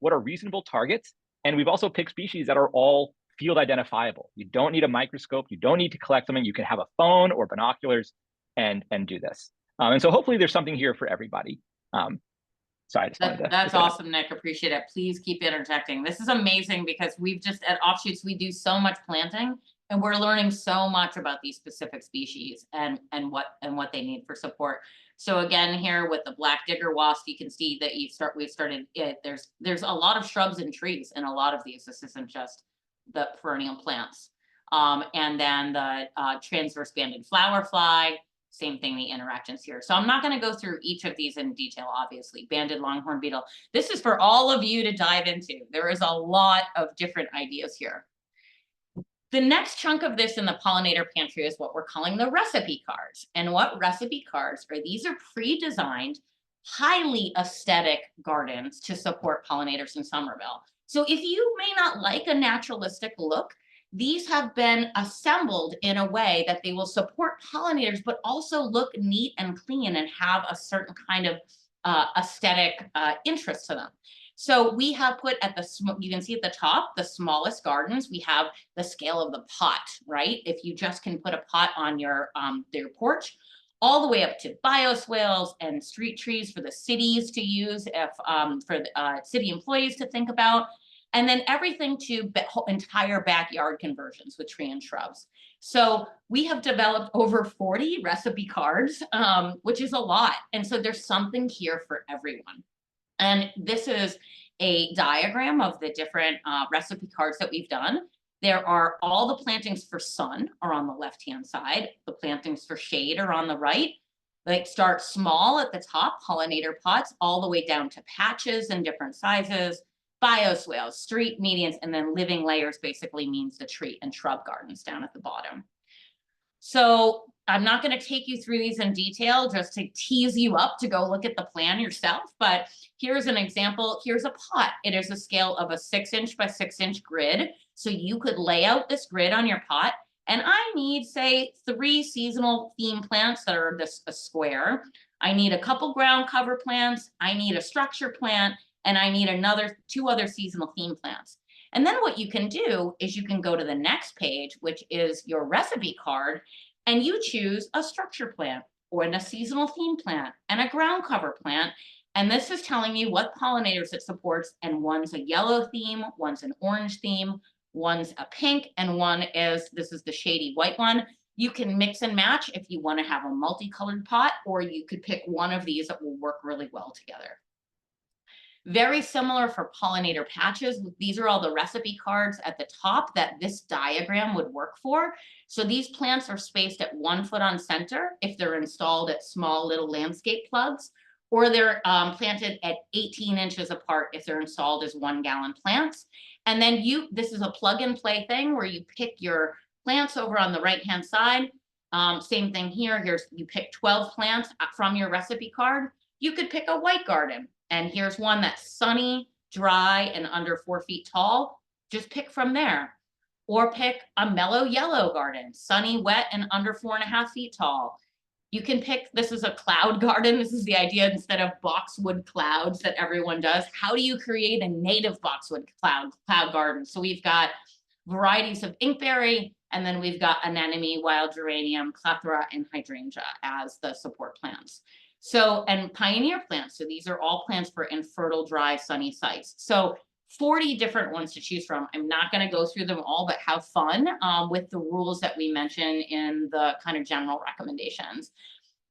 reasonable targets. And we've also picked species that are all field identifiable. You don't need a microscope. You don't need to collect them. You can have a phone or binoculars and do this. And so hopefully there's something here for everybody. So I just wanted to that's awesome, Nick. Appreciate it. Please keep interjecting. This is amazing because we've just at Offshoots, we do so much planting and we're learning so much about these specific species and what they need for support. So again, here with the black digger wasp, you can see that we've started it. There's a lot of shrubs and trees in a lot of these. This isn't just the perennial plants. And then the transverse banded flower fly. Same thing, the interactions here. So I'm not going to go through each of these in detail, obviously. Banded longhorn beetle. This is for all of you to dive into. There is a lot of different ideas here. The next chunk of this in the pollinator pantry is what we're calling the recipe cards. And what recipe cards are? These are pre-designed, highly aesthetic gardens to support pollinators in Somerville. So if you may not like a naturalistic look, these have been assembled in a way that they will support pollinators, but also look neat and clean and have a certain kind of aesthetic interest to them. So we have put at you can see at the top, the smallest gardens, we have the scale of the pot, right? If you just can put a pot on your porch, all the way up to bioswales and street trees for the cities to use, if for the city employees to think about, and then everything to entire backyard conversions with tree and shrubs. So we have developed over 40 recipe cards, which is a lot. And so there's something here for everyone. And this is a diagram of the different recipe cards that we've done. There are all the plantings for sun are on the left-hand side. The plantings for shade are on the right. They start small at the top, pollinator pots, all the way down to patches in different sizes, bioswales, street medians, and then living layers basically means the tree and shrub gardens down at the bottom. So I'm not going to take you through these in detail just to tease you up to go look at the plan yourself, but here's an example. Here's a pot. It is a scale of a 6-inch by 6-inch grid. So you could lay out this grid on your pot, and I need, say, 3 seasonal theme plants that are a square. I need a couple ground cover plants. I need a structure plant, and I need 2 other seasonal theme plants. And then what you can do is you can go to the next page, which is your recipe card, and you choose a structure plant or a seasonal theme plant and a ground cover plant. And this is telling you what pollinators it supports. And one's a yellow theme, one's an orange theme, one's a pink, and this is the shady white one. You can mix and match if you want to have a multicolored pot, or you could pick one of these that will work really well together. Very similar for pollinator patches. These are all the recipe cards at the top that this diagram would work for. So these plants are spaced at 1 foot on center if they're installed at small little landscape plugs, or they're planted at 18 inches apart if they're installed as 1-gallon plants. And then this is a plug and play thing where you pick your plants over on the right-hand side. Same thing here. You pick 12 plants from your recipe card. You could pick a white garden. And here's one that's sunny, dry, and under 4 feet tall. Just pick from there. Or pick a mellow yellow garden, sunny, wet, and under 4.5 feet tall. You can pick, this is a cloud garden. This is the idea, instead of boxwood clouds that everyone does. How do you create a native boxwood cloud garden? So we've got varieties of inkberry, and then we've got anemone, wild geranium, clethra, and hydrangea as the support plants. So, and pioneer plants. So these are all plants for infertile, dry, sunny sites. So 40 different ones to choose from. I'm not going to go through them all, but have fun with the rules that we mentioned in the kind of general recommendations.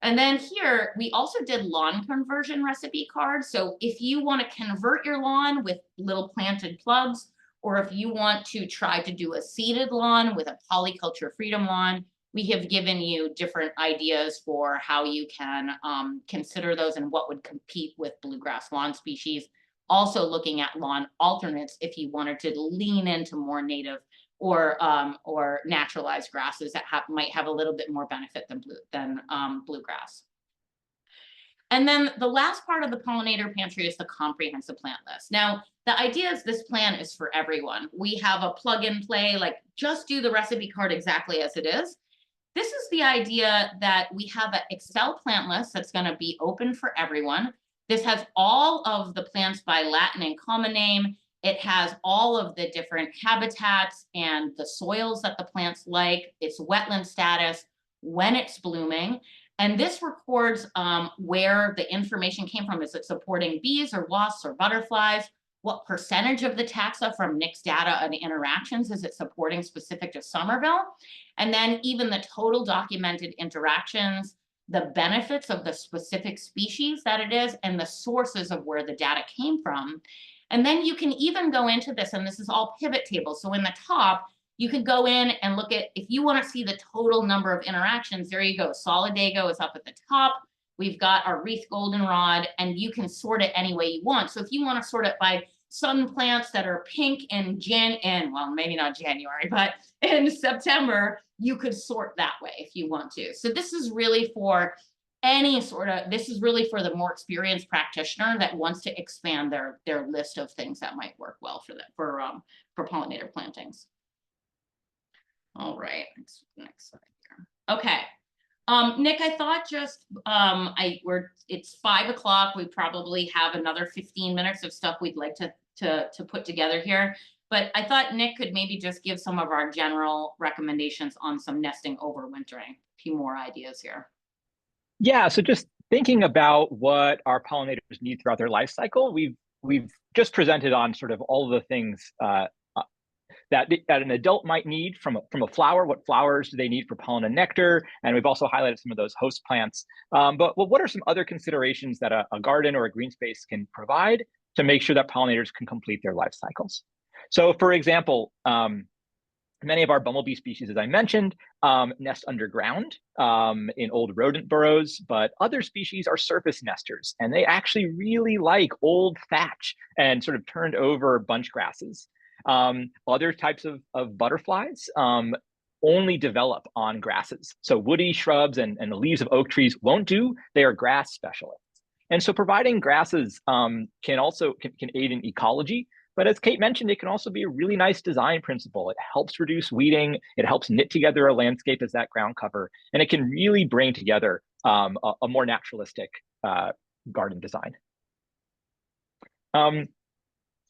And then here, we also did lawn conversion recipe cards. So if you want to convert your lawn with little planted plugs, or if you want to try to do a seeded lawn with a polyculture freedom lawn, we have given you different ideas for how you can consider those and what would compete with bluegrass lawn species. Also looking at lawn alternates if you wanted to lean into more native or naturalized grasses that might have a little bit more benefit than bluegrass. And then the last part of the pollinator pantry is the comprehensive plant list. Now, the idea is this plan is for everyone. We have a plug and play, like just do the recipe card exactly as it is. This is the idea that we have an Excel plant list that's going to be open for everyone. This has all of the plants by Latin and common name. It has all of the different habitats and the soils that the plants like, its wetland status, when it's blooming. And this records where the information came from. Is it supporting bees or wasps or butterflies? What percentage of the taxa from Nick's data and interactions is it supporting specific to Somerville? And then even the total documented interactions, the benefits of the specific species that it is, and the sources of where the data came from. And then you can even go into this, and this is all pivot tables. So in the top, you could go in and look at, if you want to see the total number of interactions, there you go. Solidago is up at the top. We've got our wreath goldenrod, and you can sort it any way you want. So if you want to sort it by sun plants that are pink in well, maybe not January, but in September, you could sort that way if you want to. So this is really for this is really for the more experienced practitioner that wants to expand their list of things that might work well for them, for pollinator plantings. All right, next slide here. Okay. Nick, I thought just it's 5 o'clock. We probably have another 15 minutes of stuff we'd like to put together here. But I thought Nick could maybe just give some of our general recommendations on some nesting overwintering. A few more ideas here. Yeah, so just thinking about what our pollinators need throughout their life cycle, we've just presented on sort of all the things that an adult might need from a flower. What flowers do they need for pollen and nectar? And we've also highlighted some of those host plants. But what are some other considerations that a garden or a green space can provide to make sure that pollinators can complete their life cycles? So for example, many of our bumblebee species, as I mentioned, nest underground in old rodent burrows, but other species are surface nesters, and they actually really like old thatch and sort of turned over bunch grasses. Other types of butterflies only develop on grasses. So woody shrubs and the leaves of oak trees won't do. They are grass specialists. And so providing grasses can aid in ecology. But as Kate mentioned, it can also be a really nice design principle. It helps reduce weeding. It helps knit together a landscape as that ground cover. And it can really bring together a more naturalistic garden design.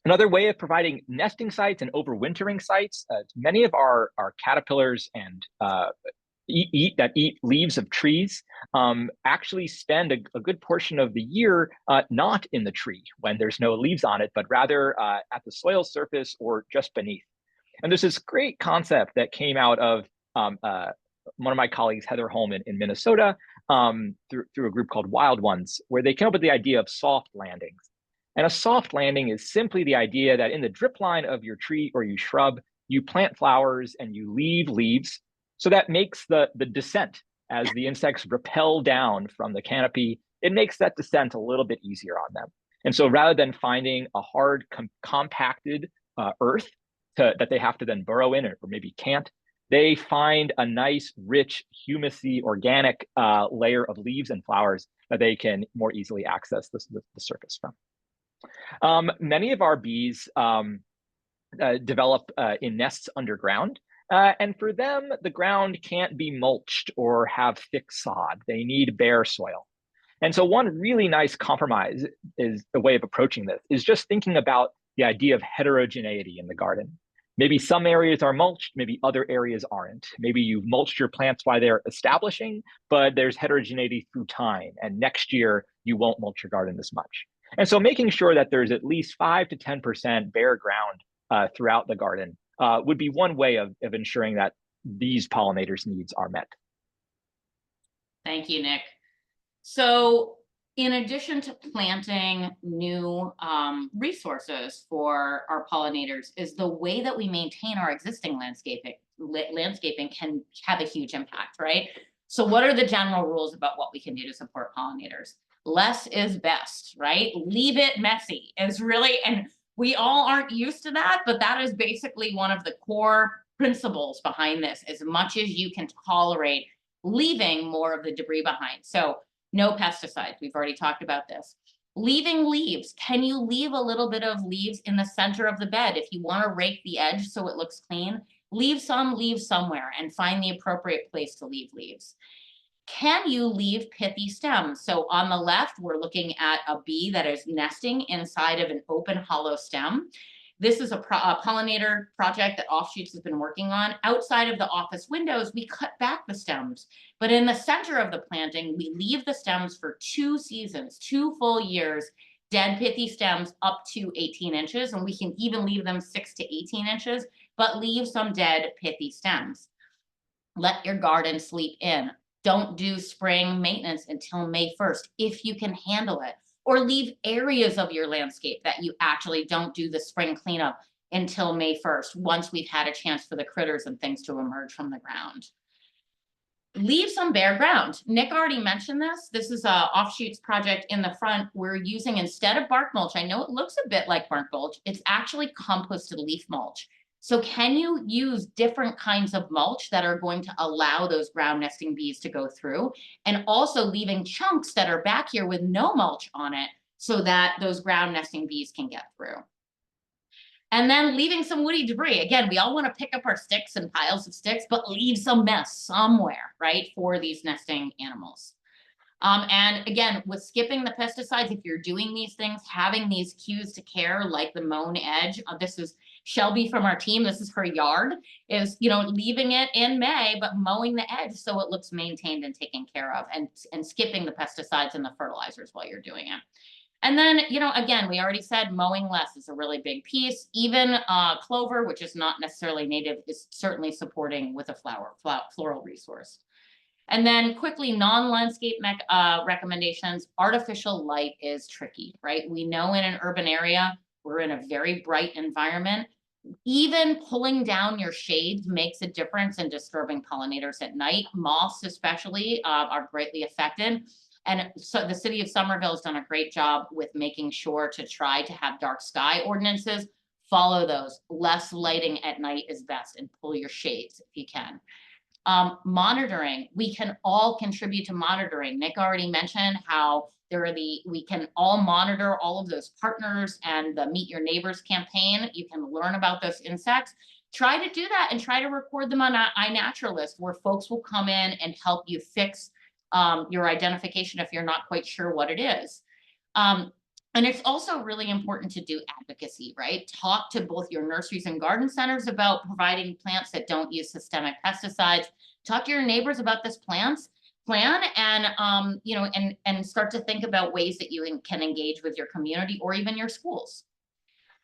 Another way of providing nesting sites and overwintering sites, many of our caterpillars and eat leaves of trees actually spend a good portion of the year not in the tree when there's no leaves on it, but rather at the soil surface or just beneath. And there's this great concept that came out of one of my colleagues, Heather Holm in Minnesota, through a group called Wild Ones, where they came up with the idea of soft landings. And a soft landing is simply the idea that in the drip line of your tree or you shrub, you plant flowers and you leave leaves. So that makes the descent as the insects rappel down from the canopy, it makes that descent a little bit easier on them. And so rather than finding a hard, compacted earth that they have to then burrow in, or maybe can't, they find a nice, rich, humusy, organic layer of leaves and flowers that they can more easily access the surface from. Many of our bees develop in nests underground. And for them, the ground can't be mulched or have thick sod. They need bare soil. And so one really nice compromise is the way of approaching this is just thinking about the idea of heterogeneity in the garden. Maybe some areas are mulched, maybe other areas aren't. Maybe you've mulched your plants while they're establishing, but there's heterogeneity through time. And next year, you won't mulch your garden as much. And so making sure that there's at least 5 to 10% bare ground throughout the garden would be one way of ensuring that these pollinators' needs are met. Thank you, Nick. So in addition to planting new resources for our pollinators, is the way that we maintain our existing landscaping can have a huge impact, right? So what are the general rules about what we can do to support pollinators? Less is best, right? Leave it messy is really, and we all aren't used to that, but that is basically one of the core principles behind this, as much as you can tolerate leaving more of the debris behind. So no pesticides, we've already talked about this. Leaving leaves, can you leave a little bit of leaves in the center of the bed? If you want to rake the edge so it looks clean, leave some leaves somewhere and find the appropriate place to leave leaves. Can you leave pithy stems? So on the left, we're looking at a bee that is nesting inside of an open hollow stem. This is a pollinator project that Offshoots has been working on. Outside of the office windows, we cut back the stems, but in the center of the planting, we leave the stems for 2 seasons, 2 full years, dead pithy stems up to 18 inches, and we can even leave them 6 to 18 inches, but leave some dead pithy stems. Let your garden sleep in. Don't do spring maintenance until May 1st, if you can handle it. Or leave areas of your landscape that you actually don't do the spring cleanup until May 1st, once we've had a chance for the critters and things to emerge from the ground. leave some bare ground. Nick already mentioned this. This is a offshoots project in the front. We're using, instead of bark mulch, I know it looks a bit like bark mulch, it's actually composted leaf mulch. So can you use different kinds of mulch that are going to allow those ground nesting bees to go through, and also leaving chunks that are back here with no mulch on it so that those ground nesting bees can get through. And then leaving some woody debris. Again, we all want to pick up our sticks and piles of sticks, but leave some mess somewhere, right, for these nesting animals. And again, with skipping the pesticides, if you're doing these things, having these cues to care, like the mown edge. This is Shelby from our team. This is her yard, is, you know, leaving it in May, but mowing the edge so it looks maintained and taken care of, and skipping the pesticides and the fertilizers while you're doing it. And then, you know, again, we already said mowing less is a really big piece. Even clover, which is not necessarily native, is certainly supporting with a floral resource. And then quickly, non-landscape recommendations. Artificial light is tricky, right? We know in an urban area, we're in a very bright environment. Even pulling down your shades makes a difference in disturbing pollinators at night. Moths especially are greatly affected. And so the city of Somerville has done a great job with making sure to try to have dark sky ordinances. Follow those. Less lighting at night is best, and pull your shades if you can. Monitoring, we can all contribute to monitoring. Nick already mentioned how we can all monitor all of those partners and the Meet Your Neighbors campaign. You can learn about those insects. Try to do that and try to record them on iNaturalist, where folks will come in and help you fix your identification if you're not quite sure what it is. And it's also really important to do advocacy, right? Talk to both your nurseries and garden centers about providing plants that don't use systemic pesticides. Talk to your neighbors about this plan, and you know, and start to think about ways that you can engage with your community or even your schools.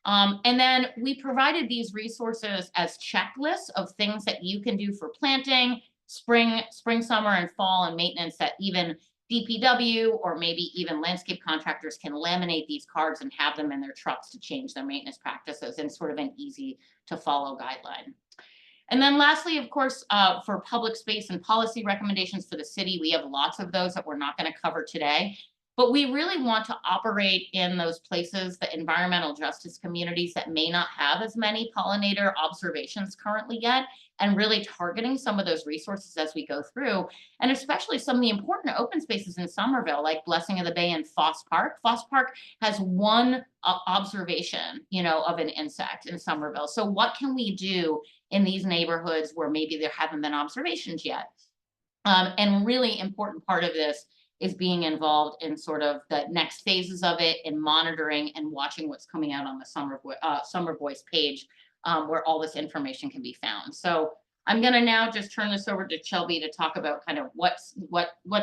And then we provided these resources as checklists of things that you can do for planting, spring, summer, and fall, and maintenance that even DPW or maybe even landscape contractors can laminate these cards and have them in their trucks to change their maintenance practices in sort of an easy to follow guideline. And then lastly, of course, for public space and policy recommendations for the city, we have lots of those that we're not going to cover today. But we really want to operate in those places, the environmental justice communities that may not have as many pollinator observations currently yet, and really targeting some of those resources as we go through, and especially some of the important open spaces in Somerville, like Blessing of the Bay and Foss Park. Foss Park has one observation, you know, of an insect in Somerville. So what can we do in these neighborhoods where maybe there haven't been observations yet? And really important part of this is being involved in sort of the next phases of it, and monitoring and watching what's coming out on the Summer Voice page, where all this information can be found. So I'm going to now just turn this over to Shelby to talk about kind of what's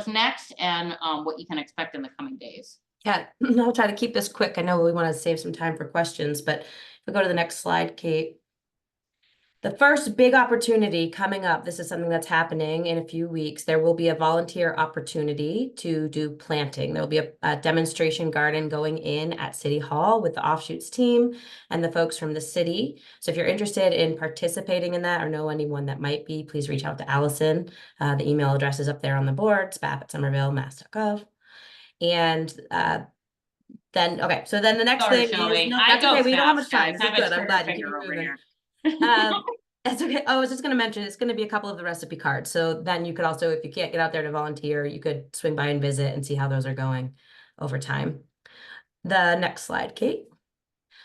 next and what you can expect in the coming days. Yeah, I'll try to keep this quick. I know we want to save some time for questions, but if we go to the next slide, Kate. The first big opportunity coming up, this is something that's happening in a few weeks. There will be a volunteer opportunity to do planting. There will be a demonstration garden going in at City Hall with the Offshoots team and the folks from the city. So if you're interested in participating in that or know anyone that might be, please reach out to Allison. The email address is up there on the board, spap@somervillemass.gov. And then, okay, so then the next Sorry, thing Shelby. is, no, I that's go okay, we don't have much fast, time. guys. This is I have a good, I'm trigger glad you keep finger it over moving. here. That's okay. Oh, I was just going to mention, it's going to be a couple of the recipe cards. So then you could also, if you can't get out there to volunteer, you could swing by and visit and see how those are going over time. The next slide, Kate.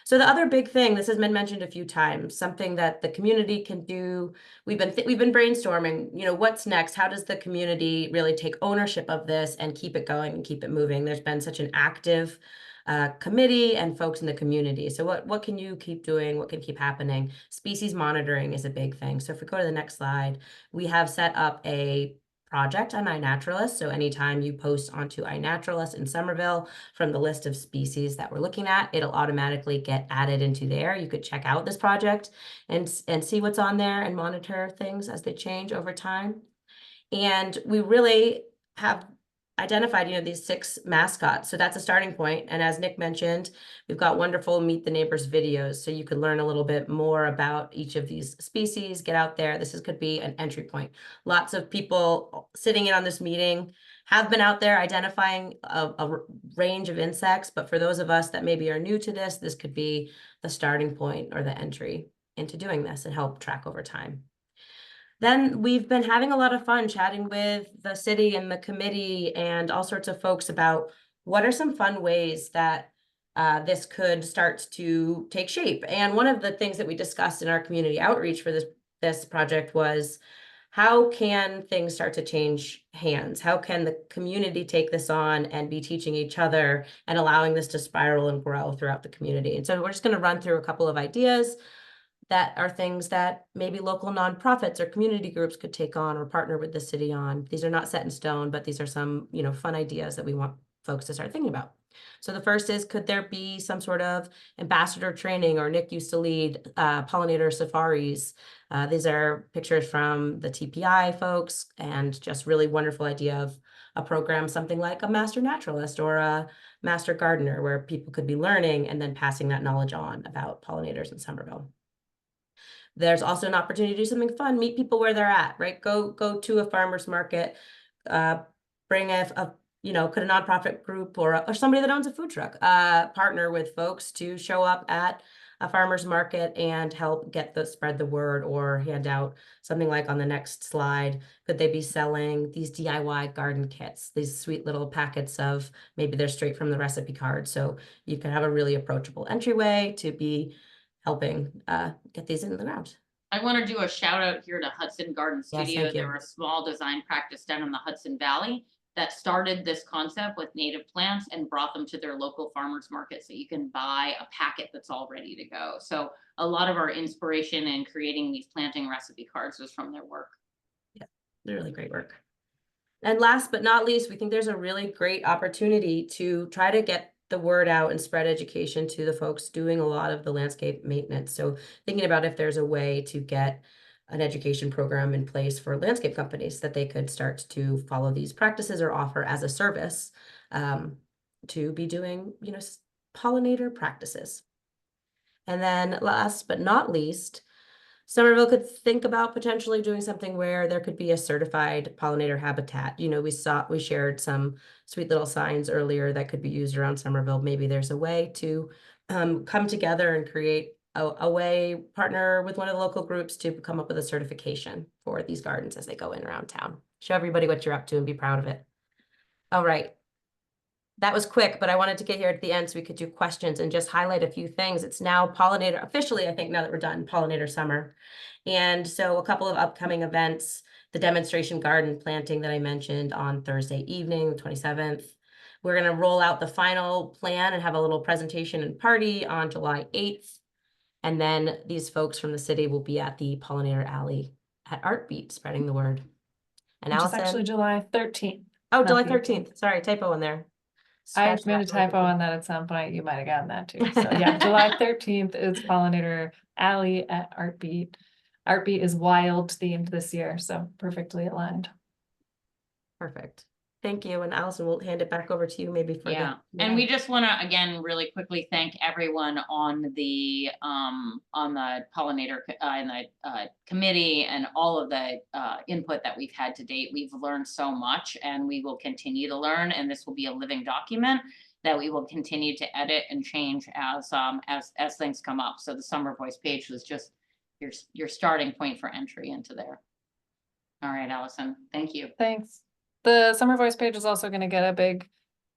So the other big thing, this has been mentioned a few times, something that the community can do. We've been brainstorming, you know, what's next? How does the community really take ownership of this and keep it going and keep it moving? There's been such an active committee and folks in the community. So what can you keep doing? What can keep happening? Species monitoring is a big thing. So if we go to the next slide, we have set up a project on iNaturalist. So anytime you post onto iNaturalist in Somerville from the list of species that we're looking at, it'll automatically get added into there. You could check out this project and see what's on there and monitor things as they change over time. And we really have identified, these 6 mascots. So that's a starting point. And as Nick mentioned, we've got wonderful Meet the Neighbors videos. So you can learn a little bit more about each of these species, get out there. Could be an entry point. Lots of people sitting in on this meeting have been out there identifying a range of insects. But for those of us that maybe are new to this could be the starting point or the entry into doing this and help track over time. Then we've been having a lot of fun chatting with the city and the committee and all sorts of folks about what are some fun ways that this could start to take shape. And one of the things that we discussed in our community outreach for this project was, how can things start to change hands? How can the community take this on and be teaching each other and allowing this to spiral and grow throughout the community? And so we're just going to run through a couple of ideas that are things that maybe local nonprofits or community groups could take on or partner with the city on. These are not set in stone, but these are some, fun ideas that we want folks to start thinking about. So the first is, could there be some sort of ambassador training, or Nick used to lead pollinator safaris. These are pictures from the TPI folks, and just really wonderful idea of a program, something like a master naturalist or a master gardener, where people could be learning and then passing that knowledge on about pollinators in Somerville. There's also an opportunity to do something fun, meet people where they're at, right? Go to a farmer's market, bring could a nonprofit group or somebody that owns a food truck partner with folks to show up at a farmer's market and help spread the word, or hand out something like on the next slide. Could they be selling these DIY garden kits, these sweet little packets of, maybe they're straight from the recipe card. So you can have a really approachable entryway to be helping get these into the ground. I want to do a shout out here to Hudson Garden Yes, Studio. thank you. They were a small design practice down in the Hudson Valley that started this concept with native plants and brought them to their local farmers market, so you can buy a packet that's all ready to go. So a lot of our inspiration in creating these planting recipe cards was from their work. Yeah, they're really great work. And last but not least, we think there's a really great opportunity to try to get the word out and spread education to the folks doing a lot of the landscape maintenance. So thinking about if there's a way to get an education program in place for landscape companies that they could start to follow these practices or offer as a service to be doing, pollinator practices. And then last but not least, Somerville could think about potentially doing something where there could be a certified pollinator habitat. We shared some sweet little signs earlier that could be used around Somerville. Maybe there's a way to come together and create a way, partner with one of the local groups to come up with a certification for these gardens as they go in around town. Show everybody what you're up to and be proud of it. All right. That was quick, but I wanted to get here at the end so we could do questions and just highlight a few things. It's now pollinator, officially, I think now that we're done, pollinator summer. And so a couple of upcoming events, the demonstration garden planting that I mentioned on Thursday evening, the 27th. We're going to roll out the final plan and have a little presentation and party on July 8th. And then these folks from the city will be at the Pollinator Alley at Artbeat, spreading the word. And Which is Allison, actually July 13th. oh, not July the 13th. Sorry, typo in there. I Scratch made a that. typo on that at some point. You might have gotten that too. So yeah, July 13th is Pollinator Alley at Artbeat. Artbeat is wild themed this year, so perfectly aligned. Perfect. Thank you. And Allison, we'll hand it back over to you maybe for Yeah, and we just want to again really quickly thank everyone on the pollinator and the committee and all of the input that we've had to date. We've learned so much, and we will continue to learn. And this will be a living document that we will continue to edit and change as things come up. So the Summer Voice page was just your starting point for entry into there. All right, Allison, thank you. Thanks. The Summer Voice page is also going to get a big,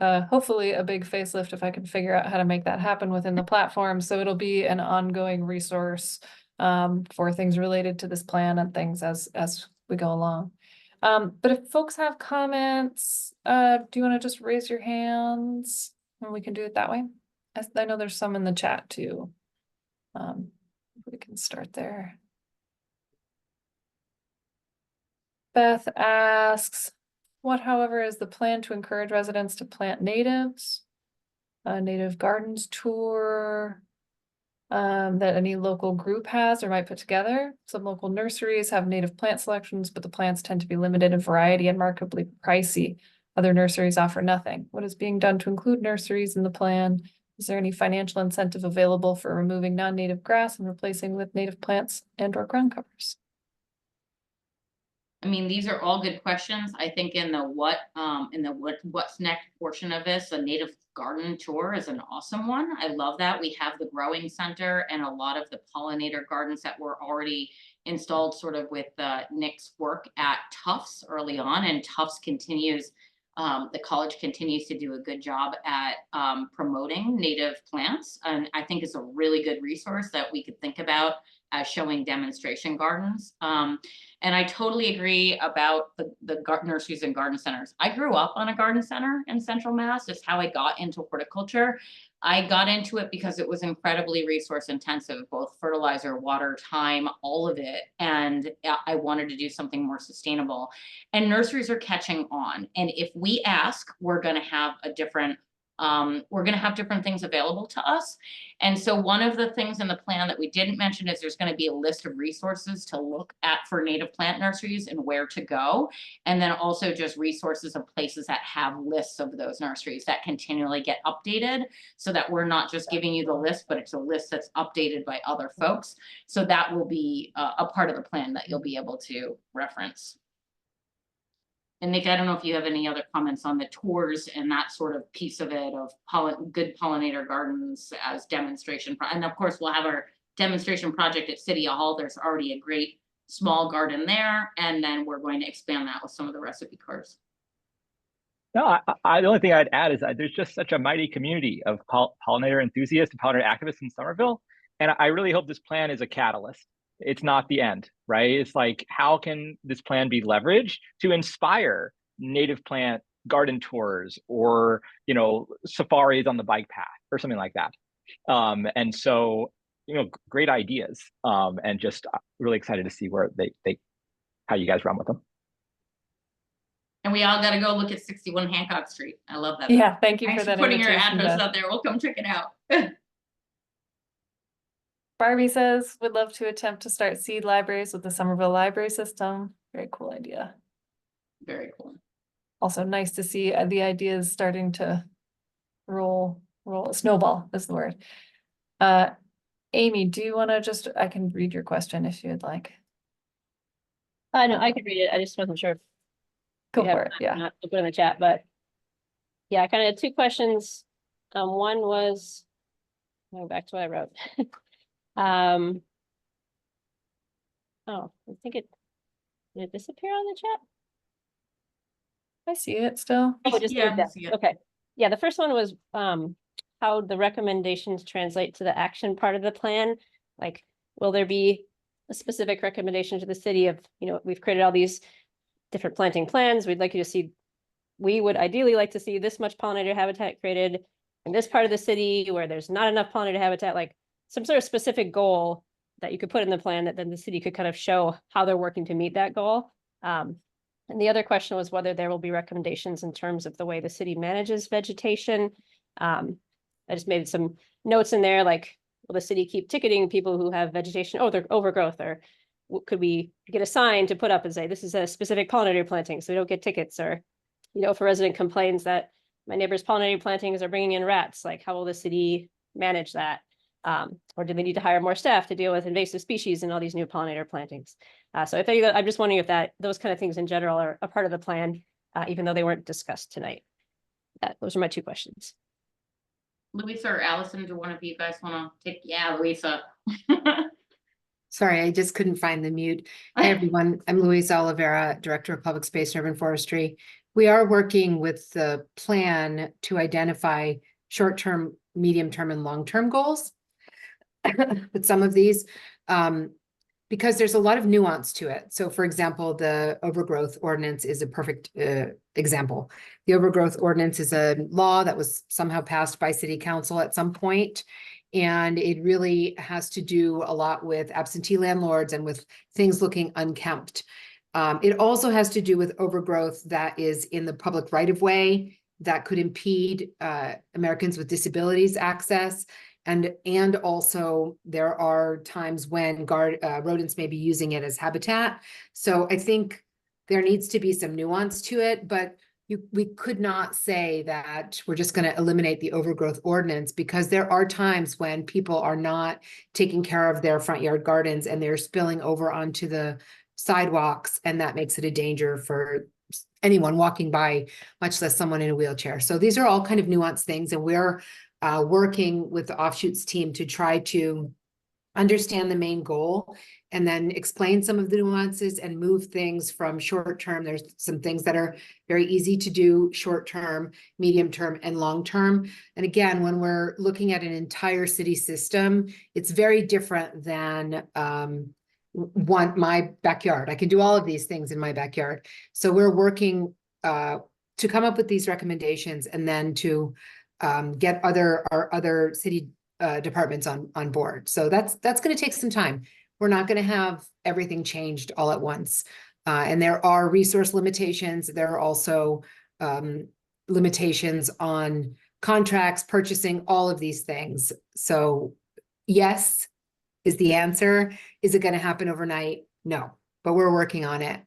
hopefully a big facelift if I can figure out how to make that happen within the platform. So it'll be an ongoing resource for things related to this plan and things as we go along. But if folks have comments, do you want to just raise your hands and we can do it that way? I know there's some in the chat too. We can start there. Beth asks, what, however, is the plan to encourage residents to plant natives? A native gardens tour that any local group has or might put together. Some local nurseries have native plant selections, but the plants tend to be limited in variety and markedly pricey. Other nurseries offer nothing. What is being done to include nurseries in the plan? Is there any financial incentive available for removing non-native grass and replacing with native plants and or ground covers? I mean, these are all good questions. I think in the what's next portion of this, a native garden tour is an awesome one. I love that. We have the growing center and a lot of the pollinator gardens that were already installed sort of with Nick's work at Tufts early on, and Tufts continues, the college continues to do a good job at promoting native plants. And I think it's a really good resource that we could think about as showing demonstration gardens. And I totally agree about the nurseries and garden centers. I grew up on a garden center in Central Mass. That's how I got into horticulture. I got into it because it was incredibly resource intensive, both fertilizer, water, time, all of it. And I wanted to do something more sustainable. And nurseries are catching on. And if we ask, we're going to have different things available to us. And so one of the things in the plan that we didn't mention is there's going to be a list of resources to look at for native plant nurseries and where to go. And then also just resources of places that have lists of those nurseries that continually get updated, so that we're not just giving you the list, but it's a list that's updated by other folks. So that will be a part of the plan that you'll be able to reference. And Nick, I don't know if you have any other comments on the tours and that sort of piece of it, of good pollinator gardens as demonstration. And of course, we'll have our demonstration project at City Hall. There's already a great small garden there. And then we're going to expand that with some of the recipe cards. No, the only thing I'd add is that there's just such a mighty community of pollinator enthusiasts and pollinator activists in Somerville. And I really hope this plan is a catalyst. It's not the end, right? It's like, how can this plan be leveraged to inspire native plant garden tours or, safaris on the bike path or something like that? And so, great ideas, and just really excited to see where how you guys run with them. And we all got to go look at 61 Hancock Street. I love that. Yeah, thank you Thanks for that putting your invitation, address Beth. out there. We'll come check it out. Barbie says, would love to attempt to start seed libraries with the Somerville library system. Very cool idea. Very cool. Also nice to see the ideas starting to roll, snowball is the word. Amy, do you want to I can read your question if you'd like. No, I could read it. I just wasn't sure. Go for it, yeah. Not to put in the chat, but yeah, I kind of had two questions. One was, going back to what I wrote. Oh, I think did it disappear on the chat? I see it still. Oh, just Yeah, moved down. I see it. Okay. Yeah, the first one was how the recommendations translate to the action part of the plan. Like, will there be a specific recommendation to the city of, we've created all these different planting plans. We would ideally like to see this much pollinator habitat created in this part of the city where there's not enough pollinator habitat, like some sort of specific goal that you could put in the plan that then the city could kind of show how they're working to meet that goal. And the other question was whether there will be recommendations in terms of the way the city manages vegetation. I just made some notes in there, like, will the city keep ticketing people who have vegetation, they're overgrowth, or could we get a sign to put up and say, this is a specific pollinator planting, so we don't get tickets? Or, if a resident complains that my neighbor's pollinator plantings are bringing in rats, like, how will the city manage that? Or do they need to hire more staff to deal with invasive species and all these new pollinator plantings? So I'm just wondering if those kind of things in general are a part of the plan, even though they weren't discussed tonight. Those are my two questions. Louisa or Allison, do one of you guys want to take? Yeah, Louisa. Sorry, I just couldn't find the mute. Hi, everyone. I'm Louisa Oliveira, Director of Public Space and Urban Forestry. We are working with the plan to identify short-term, medium-term, and long-term goals with some of these, because there's a lot of nuance to it. So, for example, the overgrowth ordinance is a perfect example. The overgrowth ordinance is a law that was somehow passed by City Council at some point. And it really has to do a lot with absentee landlords and with things looking unkempt. It also has to do with overgrowth that is in the public right-of-way that could impede Americans with disabilities access. And also there are times when rodents may be using it as habitat. So I think there needs to be some nuance to it, but we could not say that we're just going to eliminate the overgrowth ordinance, because there are times when people are not taking care of their front yard gardens and they're spilling over onto the sidewalks, and that makes it a danger for anyone walking by, much less someone in a wheelchair. So these are all kind of nuanced things, and we're working with the offshoots team to try to understand the main goal and then explain some of the nuances and move things from short term. There's some things that are very easy to do short term, medium term, and long term. And again, when we're looking at an entire city system, it's very different than my backyard. I can do all of these things in my backyard. So we're working to come up with these recommendations, and then to get our other city departments on board. So that's going to take some time. We're not going to have everything changed all at once. And there are resource limitations. There are also limitations on contracts, purchasing, all of these things. So yes is the answer. Is it going to happen overnight? No, but we're working on it.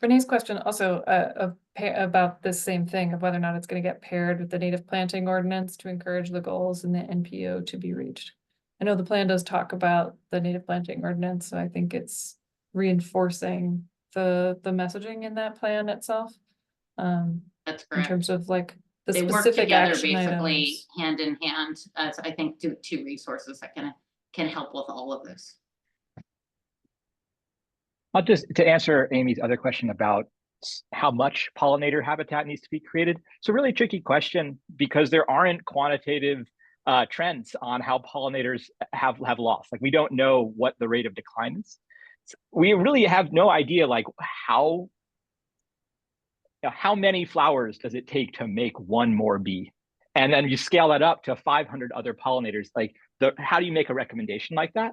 Renee's question also about this same thing of whether or not it's going to get paired with the native planting ordinance to encourage the goals in the NPO to be reached. I know the plan does talk about the native planting ordinance, so I think it's reinforcing the messaging in that plan itself. That's In correct. terms of like the They work specific together action basically items. hand in hand as I think two resources that can help with all of this. I'll just, to answer Amy's other question about how much pollinator habitat needs to be created. It's a really tricky question, because there aren't quantitative trends on how pollinators have lost. Like, we don't know what the rate of decline is. We really have no idea, like, how many flowers does it take to make one more bee? And then you scale that up to 500 other pollinators. Like, how do you make a recommendation like that?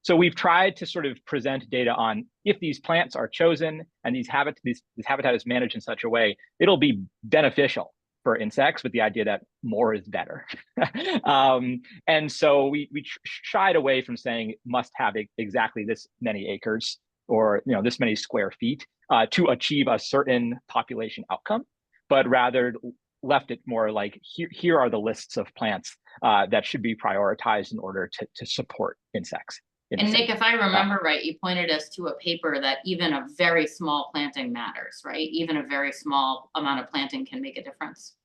So we've tried to sort of present data on, if these plants are chosen and this habitat is managed in such a way, it'll be beneficial for insects, with the idea that more is better. And so we shied away from saying it must have exactly this many acres, or this many square feet to achieve a certain population outcome, but rather left it more like, here are the lists of plants that should be prioritized in order to support insects. And Nick, if I remember right, you pointed us to a paper that even a very small planting matters, right? Even a very small amount of planting can make a difference.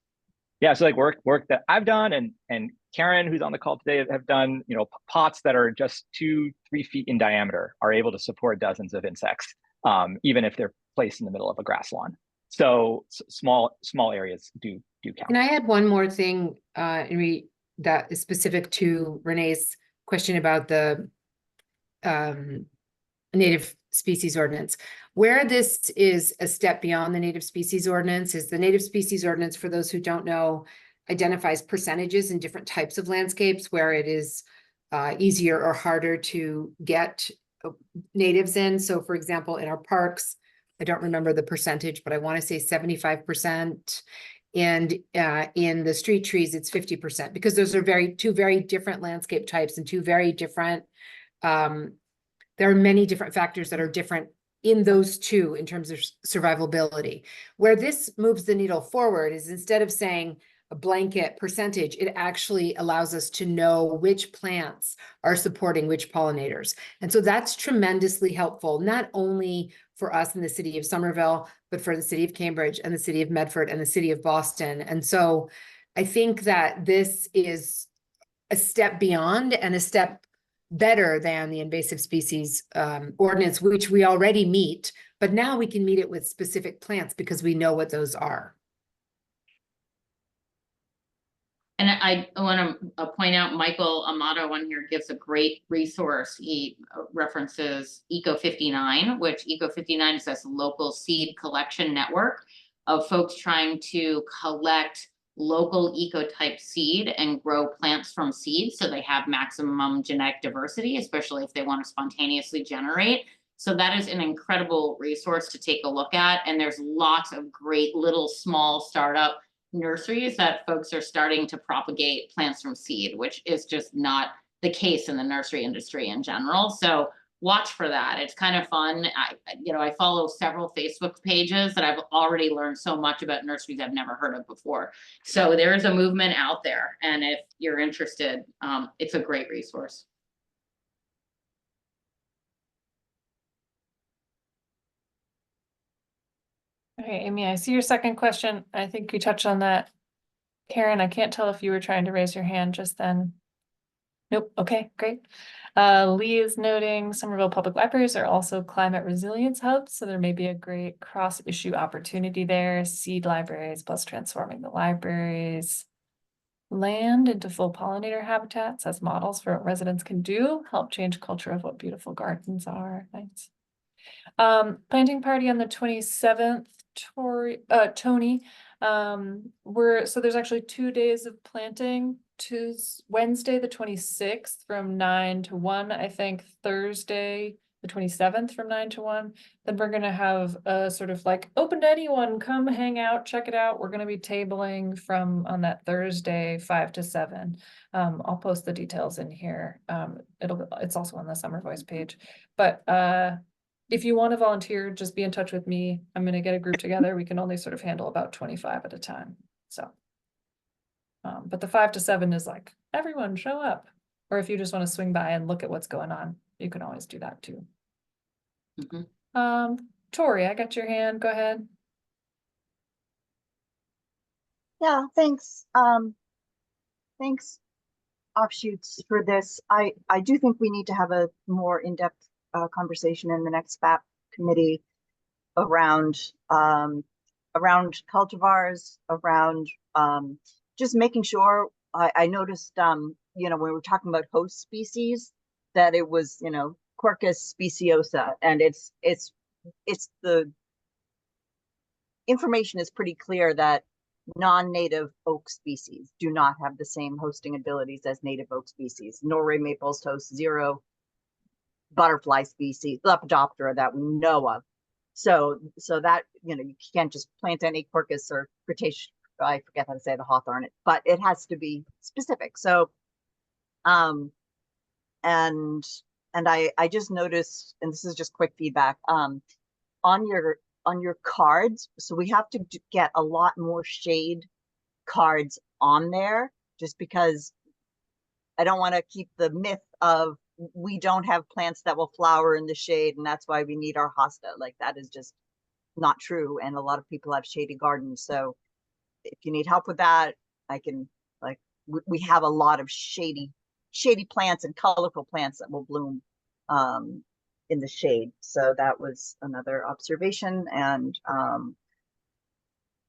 Yeah, so like work that I've done, and Karen, who's on the call today, have done, pots that are just 2-3 feet in diameter are able to support dozens of insects, even if they're placed in the middle of a grass lawn. So small areas do count. And I had one more thing, that is specific to Renee's question about the native species ordinance. Where this is a step beyond the native species ordinance is the native species ordinance, for those who don't know, identifies percentages in different types of landscapes where it is easier or harder to get natives in. So for example, in our parks, I don't remember the percentage, but I want to say 75%. And in the street trees, it's 50%, because those are two very different landscape types and two very different. There are many different factors that are different in those two in terms of survivability. Where this moves the needle forward is, instead of saying a blanket percentage, it actually allows us to know which plants are supporting which pollinators. And so that's tremendously helpful, not only for us in the city of Somerville, but for the city of Cambridge and the city of Medford and the city of Boston. And so I think that this is a step beyond and a step better than the invasive species ordinance, which we already meet, but now we can meet it with specific plants because we know what those are. And I want to point out, Michael Amato on here gives a great resource. He references Eco59, which Eco59 is this local seed collection network of folks trying to collect local ecotype seed and grow plants from seed, so they have maximum genetic diversity, especially if they want to spontaneously generate. So that is an incredible resource to take a look at. And there's lots of great little small startup nurseries that folks are starting to propagate plants from seed, which is just not the case in the nursery industry in general. So watch for that. It's kind of fun. I follow several Facebook pages that I've already learned so much about nurseries I've never heard of before. So there is a movement out there, and if you're interested, it's a great resource. Okay, Amy, I see your second question. I think you touched on that. Karen, I can't tell if you were trying to raise your hand just then. Nope. Okay, great. Lee is noting Somerville Public Libraries are also climate resilience hubs, so there may be a great cross-issue opportunity there. Seed libraries plus transforming the libraries land into full pollinator habitats as models for what residents can do, help change culture of what beautiful gardens are. Nice. Planting party on the 27th, Tony. So there's actually 2 days of planting. Wednesday, the 26th from 9 to 1, I think Thursday, the 27th from 9 to 1. Then we're gonna have a sort of like open to anyone, come hang out, check it out. We're gonna be tabling from on that Thursday, 5 to 7. I'll post the details in here. It's also on the Summer Voice page, but if you want to volunteer, just be in touch with me. I'm going to get a group together. We can only sort of handle about 25 at a time. So, but the 5 to 7 is like, everyone show up. Or if you just want to swing by and look at what's going on, you can always do that too. Tori, I got your hand. Go ahead. Yeah, thanks. Thanks, Offshoots, for this. I do think we need to have a more in-depth conversation in the next SPAP committee around cultivars, around just making sure. I noticed when we were talking about host species that it was Quercus speciosa, and it's the information is pretty clear that non-native oak species do not have the same hosting abilities as native oak species. Norway maples host 0 butterfly species, Lepidoptera, that we know of. So that you can't just plant any Quercus or Cretaceous. I forget how to say the hawthorn, but it has to be specific. So, and I just noticed, and this is just quick feedback, on your cards. So we have to get a lot more shade cards on there, just because I don't want to keep the myth of we don't have plants that will flower in the shade, and that's why we need our hosta. Like, that is just not true. And a lot of people have shady gardens. So if you need help with that, I can, we have a lot of shady plants and colorful plants that will bloom in the shade. So that was another observation, and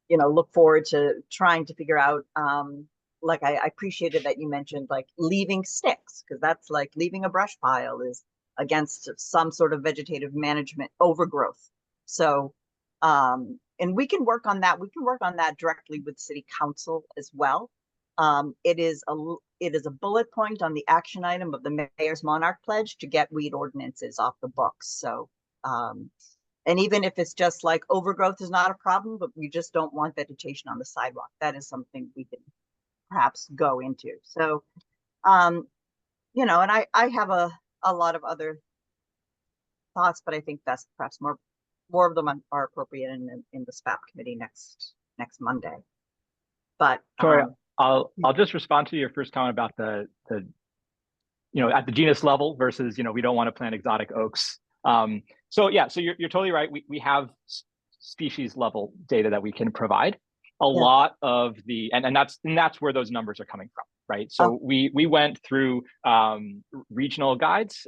look forward to trying to figure out I appreciated that you mentioned leaving sticks, because that's like leaving a brush pile is against some sort of vegetative management overgrowth. So and we can work on that. We can work on that directly with City Council as well. It is a bullet point on the action item of the Mayor's Monarch Pledge to get weed ordinances off the books. So and even if it's just like overgrowth is not a problem, but we just don't want vegetation on the sidewalk, that is something we can perhaps go into. So and I have a lot of other thoughts, but I think that's perhaps more of them are appropriate in the SPAP committee next Monday. But Sorry, I'll just respond to your first comment about the at the genus level versus we don't want to plant exotic oaks. So you're totally right. We have species level data that we can provide. A lot of the and that's where those numbers are coming from, right? So we went through regional guides,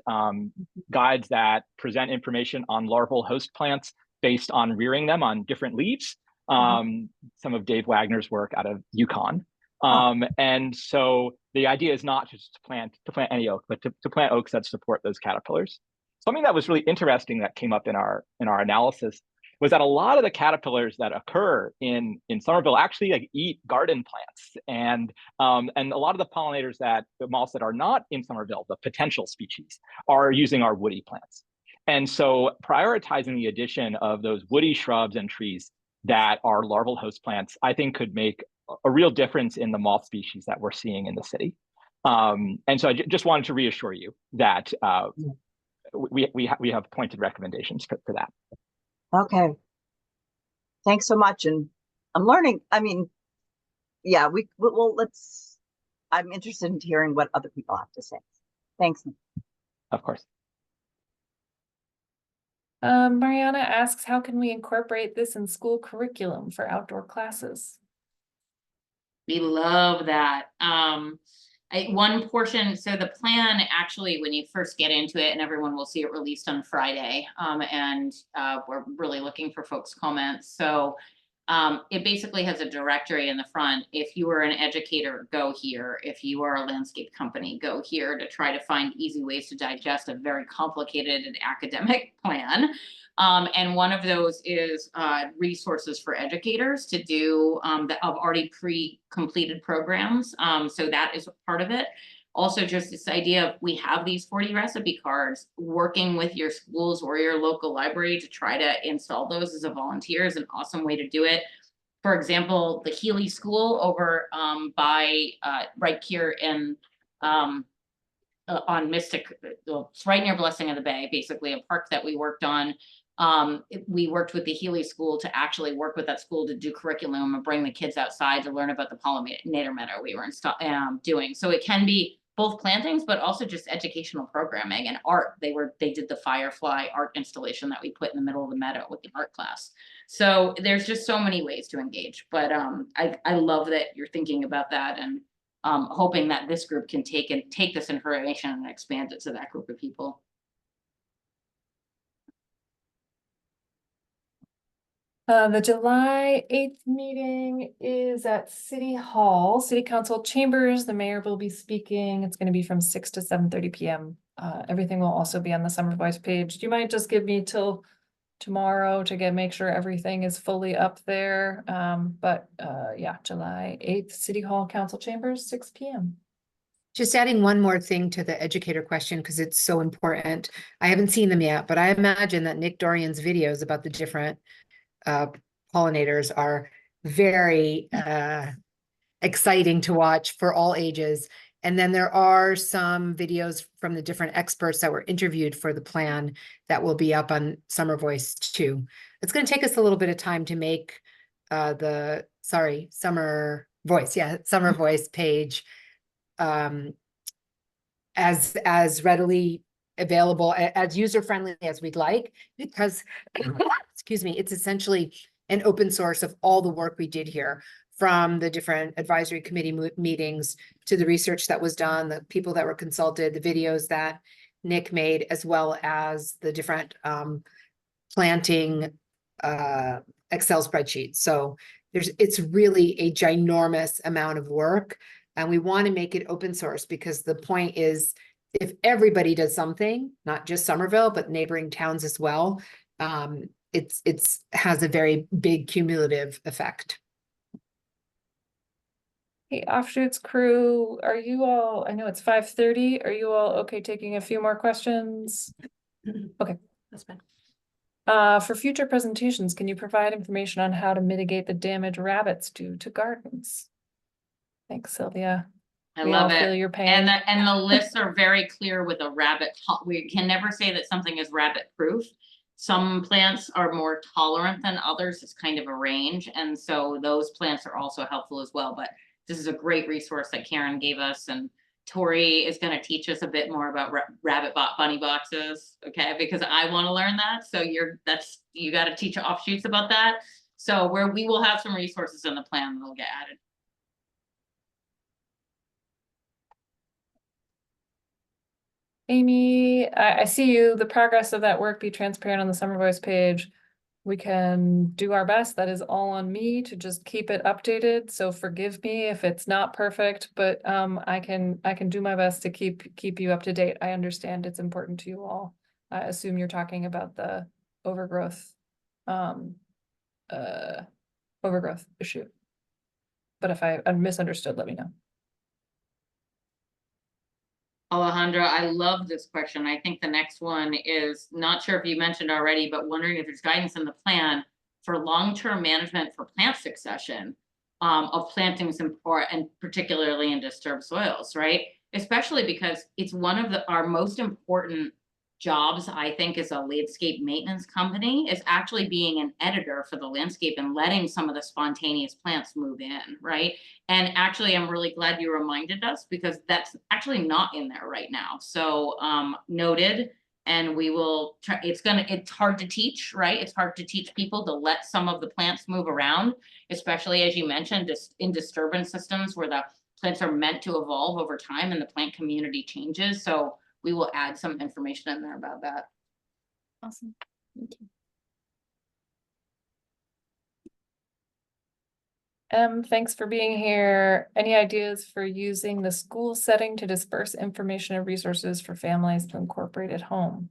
guides that present information on larval host plants based on rearing them on different leaves. Some of Dave Wagner's work out of Yukon. And so the idea is not just to plant any oak, but to plant oaks that support those caterpillars. Something that was really interesting that came up in our analysis was that a lot of the caterpillars that occur in Somerville actually eat garden plants, and a lot of the moths that are not in Somerville, the potential species, are using our woody plants. And so prioritizing the addition of those woody shrubs and trees that are larval host plants, I think could make a real difference in the moth species that we're seeing in the city. And so I just wanted to reassure you that we have pointed recommendations for that. Okay. Thanks so much. And I'm learning. I mean, yeah, well, I'm interested in hearing what other people have to say. Thanks. Of course. Mariana asks, how can we incorporate this in school curriculum for outdoor classes? We love that. One portion, so the plan actually, when you first get into it, and everyone will see it released on Friday, we're really looking for folks' comments. So it basically has a directory in the front. If you are an educator, go here. If you are a landscape company, go here, to try to find easy ways to digest a very complicated and academic plan. And one of those is resources for educators to do that of already pre-completed programs. So that is a part of it. Also, just this idea of, we have these 40 recipe cards, working with your schools or your local library to try to install those as a volunteer is an awesome way to do it. For example, the Healy School over by right here in on Mystic, it's right near Blessing of the Bay, basically a park that we worked on. We worked with the Healy School to actually work with that school to do curriculum and bring the kids outside to learn about the pollinator meadow we were doing. So it can be both plantings, but also just educational programming and art. They did the firefly art installation that we put in the middle of the meadow with the art class. So there's just so many ways to engage, but I love that you're thinking about that, and hoping that this group can take this information and expand it to that group of people. The July 8th meeting is at City Hall, City Council Chambers. The mayor will be speaking. It's going to be from 6 to 7:30 p.m. Everything will also be on the Summer Voice page. Do you mind just give me till tomorrow to make sure everything is fully up there? Yeah, July 8th, City Hall Council Chambers, 6 p.m. Just adding one more thing to the educator question, because it's so important. I haven't seen them yet, but I imagine that Nick Dorian's videos about the different pollinators are very exciting to watch for all ages. And then there are some videos from the different experts that were interviewed for the plan that will be up on Summer Voice too. It's going to take us a little bit of time to make Summer Voice page as readily available, as user-friendly as we'd like, because excuse me, it's essentially an open source of all the work we did here, from the different advisory committee meetings to the research that was done, the people that were consulted, the videos that Nick made, as well as the different planting Excel spreadsheets. So it's really a ginormous amount of work, and we want to make it open source, because the point is, if everybody does something, not just Somerville, but neighboring towns as well, it's has a very big cumulative effect. Hey, Offshoots crew, are you all, I know it's 5:30. Are you all okay taking a few more questions? Okay. That's fine. For future presentations, can you provide information on how to mitigate the damage rabbits do to gardens? Thanks, Sylvia. I We love all it. feel your pain. And the lists are very clear with a rabbit. We can never say that something is rabbit proof. Some plants are more tolerant than others. It's kind of a range. And so those plants are also helpful as well. But this is a great resource that Karen gave us. And Tori is going to teach us a bit more about bunny boxes. Okay. Because I want to learn that. So you got to teach offshoots about that. So we will have some resources in the plan that'll get added. Amy, I see you. The progress of that work be transparent on the Summer Voice page. We can do our best. That is all on me to just keep it updated. So forgive me if it's not perfect, but I can do my best to keep you up to date. I understand it's important to you all. I assume you're talking about the overgrowth issue. But if I misunderstood, let me know. Alejandra, I love this question. I think the next one is, not sure if you mentioned already, but wondering if there's guidance in the plan for long-term management for plant succession of plantings and particularly in disturbed soils, right? Especially because it's one of our most important jobs, I think, as a landscape maintenance company is actually being an editor for the landscape and letting some of the spontaneous plants move in, right? And actually, I'm really glad you reminded us because that's actually not in there right now. So noted, and we will try, it's hard to teach, right? It's hard to teach people to let some of the plants move around, especially as you mentioned, just in disturbance systems where the plants are meant to evolve over time and the plant community changes. So we will add some information in there about that. Awesome. Thank you. Thanks for being here. Any ideas for using the school setting to disperse information and resources for families to incorporate at home?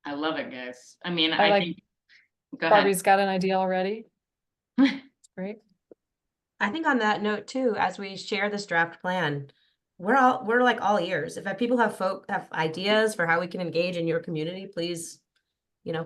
I love it, guys. I mean, I I like- think, go ahead. Barbie's got an idea already. Great. I think on that note too, as we share this draft plan, we're like all ears. If people have ideas for how we can engage in your community, please,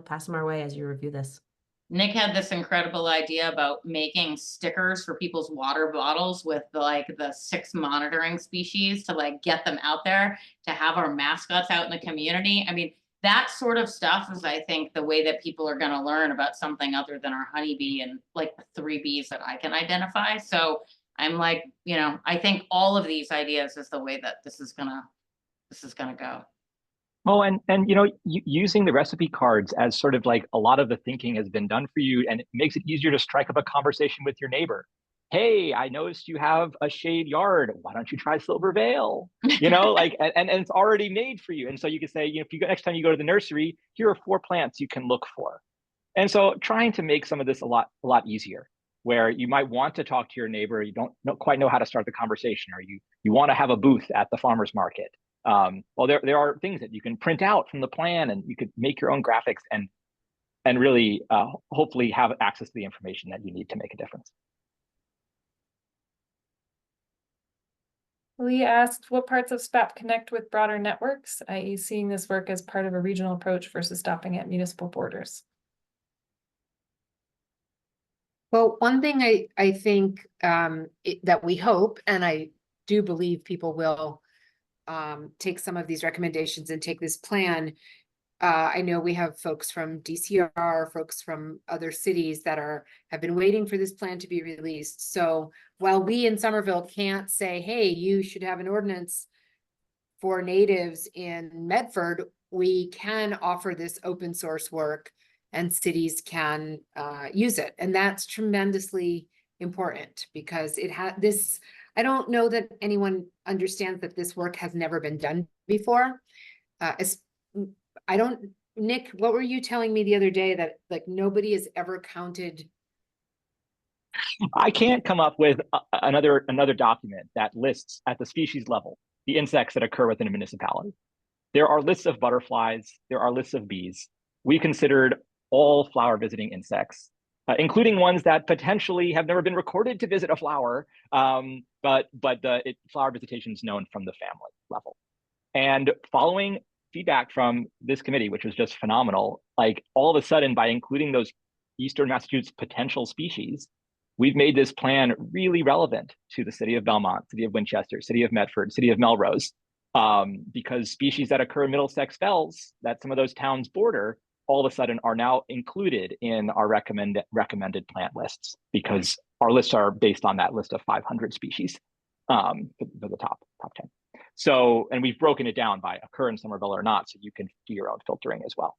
pass them our way as you review this. Nick had this incredible idea about making stickers for people's water bottles with the 6 monitoring species to get them out there, to have our mascots out in the community. I mean, that sort of stuff is, I think, the way that people are going to learn about something other than our honeybee and the 3 bees that I can identify. So I'm I think all of these ideas is the way that this is gonna go. Well, and using the recipe cards as sort of a lot of the thinking has been done for you, and it makes it easier to strike up a conversation with your neighbor. Hey, I noticed you have a shade yard. Why don't you try Silvervale? And it's already made for you. And so you can say, if you go next time you go to the nursery, here are 4 plants you can look for. And so trying to make some of this a lot easier, where you might want to talk to your neighbor, you don't quite know how to start the conversation, or you want to have a booth at the farmer's market. Well, there are things that you can print out from the plan, and you could make your own graphics and really hopefully have access to the information that you need to make a difference. Lee asked, what parts of SPAP connect with broader networks, i.e. seeing this work as part of a regional approach versus stopping at municipal borders? Well, one thing I think that we hope, and I do believe people will take some of these recommendations and take this plan. I know we have folks from DCR, folks from other cities that have been waiting for this plan to be released. So while we in Somerville can't say, hey, you should have an ordinance for natives in Medford, we can offer this open source work and cities can use it. And that's tremendously important because it had this, I don't know that anyone understands that this work has never been done before. Nick, what were you telling me the other day that nobody has ever counted? I can't come up with another document that lists at the species level the insects that occur within a municipality. There are lists of butterflies, there are lists of bees. We considered all flower visiting insects, including ones that potentially have never been recorded to visit a flower, but flower visitation is known from the family level. And following feedback from this committee, which was just phenomenal, all of a sudden, by including those Eastern Massachusetts potential species, we've made this plan really relevant to the city of Belmont, city of Winchester, city of Medford, city of Melrose, because species that occur in Middlesex Fells that some of those towns border all of a sudden are now included in our recommended plant lists, because our lists are based on that list of 500 species for the top 10. So, and we've broken it down by occur in Somerville or not, so you can do your own filtering as well.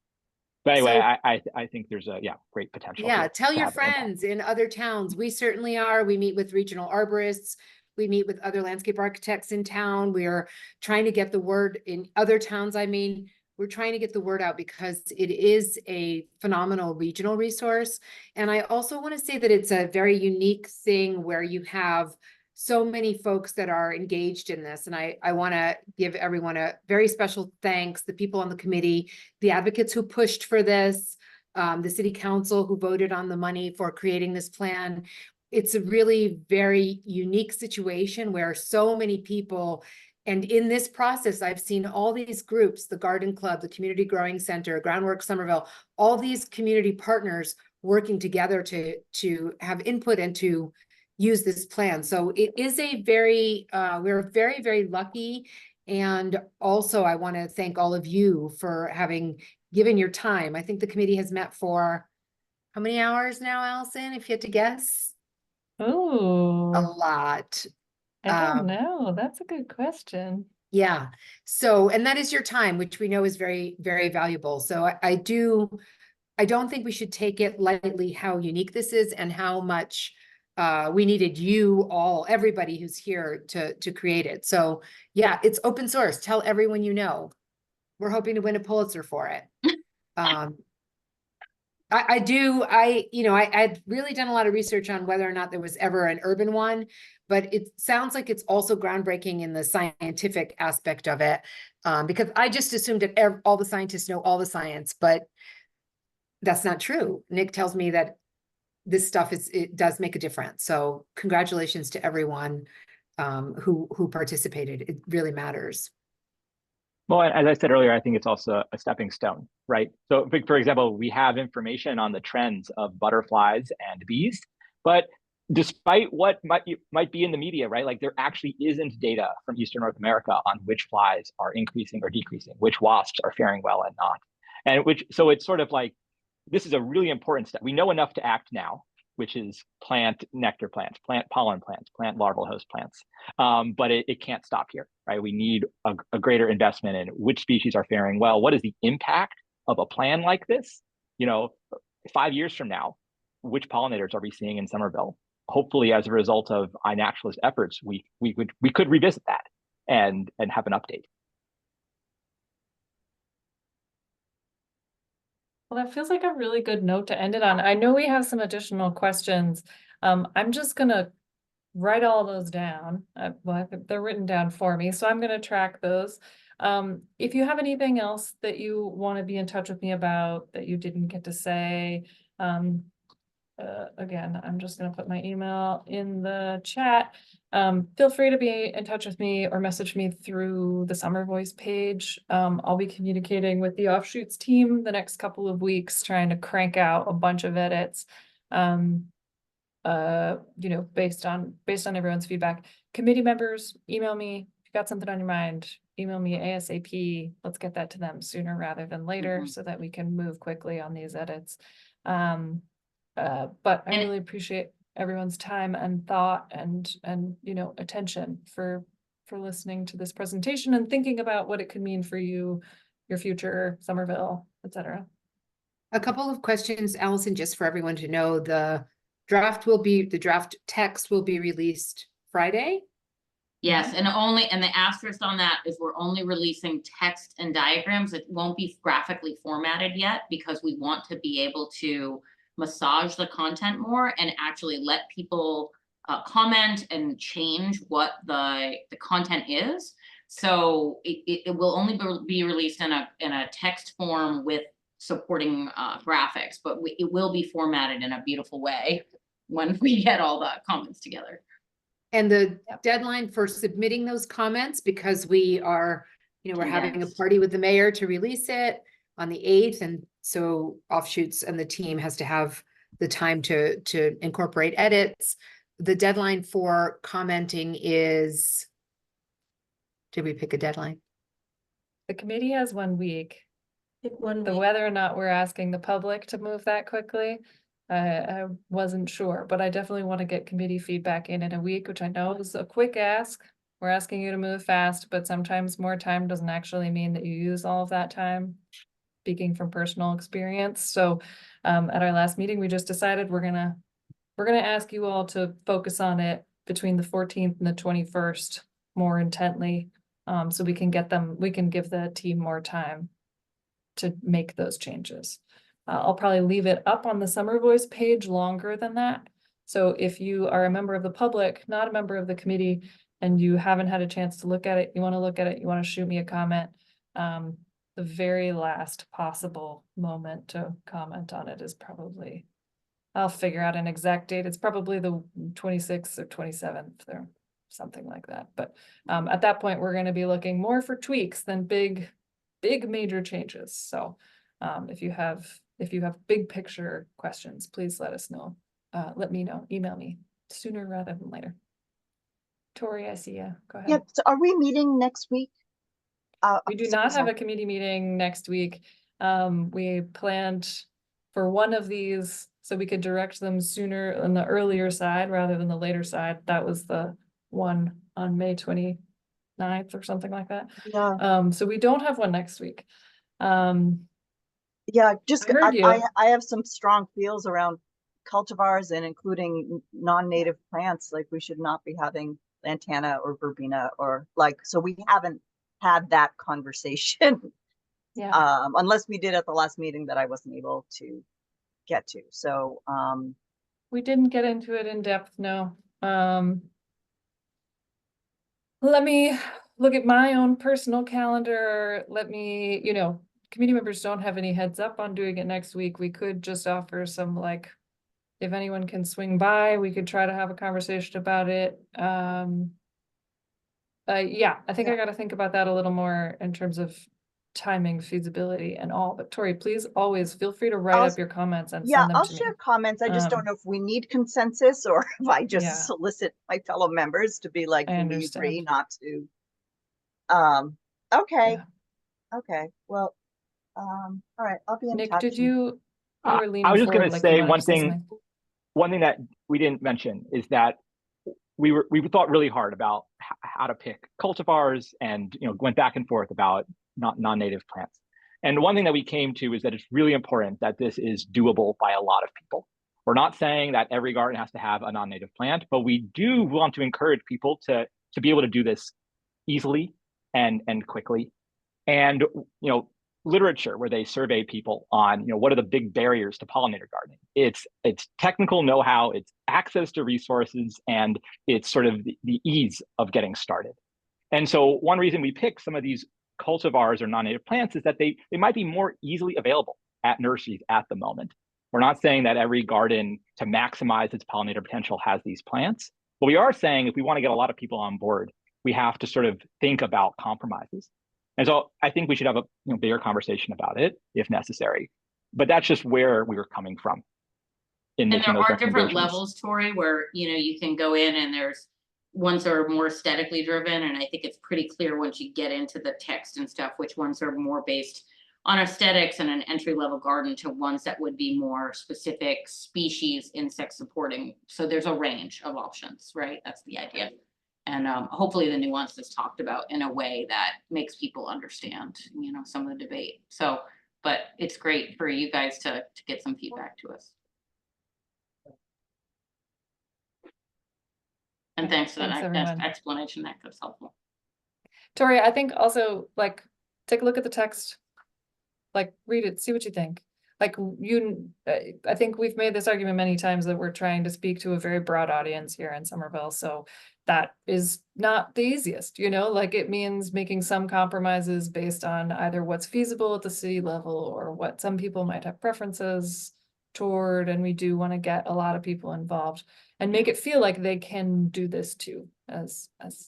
But anyway, I think there's a great potential. Yeah, tell your friends in other towns. We certainly are. We meet with regional arborists. We meet with other landscape architects in town. We are trying to get the word in other towns. I mean, we're trying to get the word out because it is a phenomenal regional resource. And I also want to say that it's a very unique thing where you have so many folks that are engaged in this. And I want to give everyone a very special thanks, the people on the committee, the advocates who pushed for this, the city council who voted on the money for creating this plan. It's a really very unique situation where so many people, and in this process, I've seen all these groups, the Garden Club, the Community Growing Center, Groundwork Somerville, all these community partners working together to have input and to use this plan. So it is a very, we're very, very lucky And also I want to thank all of you for having given your time. I think the committee has met for how many hours now, Allison, if you had to guess? A Oh, lot. I don't Um, know. That's a good question. Yeah. So, and that is your time, which we know is very, very valuable. So I don't think we should take it lightly how unique this is and how much we needed you all, everybody who's here to create it. So yeah, it's open source. Tell everyone you know. We're hoping to win a Pulitzer for it. I'd really done a lot of research on whether or not there was ever an urban one, but it sounds like it's also groundbreaking in the scientific aspect of it. Because I just assumed that all the scientists know all the science, but that's not true. Nick tells me that this stuff it does make a difference. So congratulations to everyone who participated. It really matters. Well, as I said earlier, I think it's also a stepping stone, right? So, for example, we have information on the trends of butterflies and bees, but despite what might be in the media, right? Like there actually isn't data from Eastern North America on which flies are increasing or decreasing, which wasps are faring well and not. So it's sort of like, this is a really important step. We know enough to act now, which is plant nectar plants, plant pollen plants, plant larval host plants. But it can't stop here, right? We need a greater investment in which species are faring well. What is the impact of a plan like this? 5 years from now, which pollinators are we seeing in Somerville? Hopefully, as a result of iNaturalist efforts, we could revisit that and have an update. Well, that feels like a really good note to end it on. I know we have some additional questions. I'm just gonna write all those down. Well, they're written down for me, so I'm gonna track those. If you have anything else that you want to be in touch with me about that you didn't get to say, again, I'm just gonna put my email in the chat. Feel free to be in touch with me or message me through the Summer Voice page. I'll be communicating with the Offshoots team the next couple of weeks, trying to crank out a bunch of edits. Based on everyone's feedback. Committee members, email me. If you got something on your mind, email me ASAP. Let's get that to them sooner rather than later so that we can move quickly on these edits. But I really appreciate everyone's time and thought and attention for listening to this presentation and thinking about what it could mean for you, your future, Somerville, etc. A couple of questions, Allison, just for everyone to know. The draft text will be released Friday. Yes, and the asterisk on that is we're only releasing text and diagrams. It won't be graphically formatted yet because we want to be able to massage the content more and actually let people comment and change what the content is. So it will only be released in a text form with supporting graphics, but it will be formatted in a beautiful way when we get all the comments together. And the deadline for submitting those comments, because we are, we're having a party with the mayor to release it on the 8th. And so Offshoots and the team has to have the time to incorporate edits. The deadline for commenting is, did we pick a deadline? The committee has 1 week. Whether Whether or not we're asking the public to move that quickly, I wasn't sure, but I definitely want to get committee feedback in a week, which I know is a quick ask. We're asking you to move fast, but sometimes more time doesn't actually mean that you use all of that time. Speaking from personal experience. So at our last meeting, we just decided we're gonna ask you all to focus on it between the 14th and the 21st more intently. So we can give the team more time to make those changes. I'll probably leave it up on the Summer Voice page longer than that. So if you are a member of the public, not a member of the committee, and you haven't had a chance to look at it, you want to look at it, you want to shoot me a comment, the very last possible moment to comment on it is probably, I'll figure out an exact date. It's probably the 26th or 27th or something like that. But at that point, we're going to be looking more for tweaks than big major changes. So if you have big picture questions, please let us know. Let me know, email me sooner rather than later. Tori, I see you. Go ahead. Yep. So are we meeting next week? We do not have a committee meeting next week. We planned for one of these so we could direct them sooner on the earlier side rather than the later side. That was the one on May 29th or something like that. Yeah, So we don't have one next week. yeah, just, I heard you. I have some strong feels around cultivars and including non-native plants, like we should not be having lantana or verbena or like, so we haven't had that conversation. Yeah. Unless we did at the last meeting that I wasn't able to get to, so, We didn't get into it in depth, no. Let me look at my own personal calendar. Let me, committee members don't have any heads up on doing it next week. We could just offer some like, if anyone can swing by, we could try to have a conversation about it. Yeah, I think I gotta think about that a little more in terms of timing, feasibility and all, but Tori, please always feel free to write I'll- up your comments and yeah, send them I'll to me. share comments. I just don't Um, know if we need consensus or if I just Yeah. solicit my fellow members to be like, I can we agree understand. not to? Okay, Yeah. okay, well, all right, I'll be in Nick, touch. did you were I leaning was just forward going to like you say wanted one to say thing. something. One thing that we didn't mention is that we thought really hard about how to pick cultivars, and went back and forth about non-native plants. And one thing that we came to is that it's really important that this is doable by a lot of people. We're not saying that every garden has to have a non-native plant, but we do want to encourage people to be able to do this easily and quickly. And literature where they survey people on what are the big barriers to pollinator gardening. It's technical know-how, it's access to resources, and it's sort of the ease of getting started. And so one reason we pick some of these cultivars or non-native plants is that they might be more easily available at nurseries at the moment. We're not saying that every garden, to maximize its pollinator potential, has these plants, but we are saying if we want to get a lot of people on board, we have to sort of think about compromises. And so I think we should have a bigger conversation about it if necessary. But that's just where we were coming from in And making there those are different recommendations. levels, Tori, where, you can go in and there's ones that are more aesthetically driven. And I think it's pretty clear once you get into the text and stuff, which ones are more based on aesthetics and an entry level garden to ones that would be more specific species, insect supporting. So there's a range of options, right? That's the idea. And hopefully the nuance is talked about in a way that makes people understand, some of the debate. So, but it's great for you guys to get some feedback to us. And thanks for Thanks, that everyone. explanation, Nick. That's helpful. Tori, I think also like take a look at the text, like read it, see what you think. Like I think we've made this argument many times that we're trying to speak to a very broad audience here in Somerville. So that is not the easiest, like it means making some compromises based on either what's feasible at the city level or what some people might have preferences toward. And we do want to get a lot of people involved and make it feel like they can do this too. And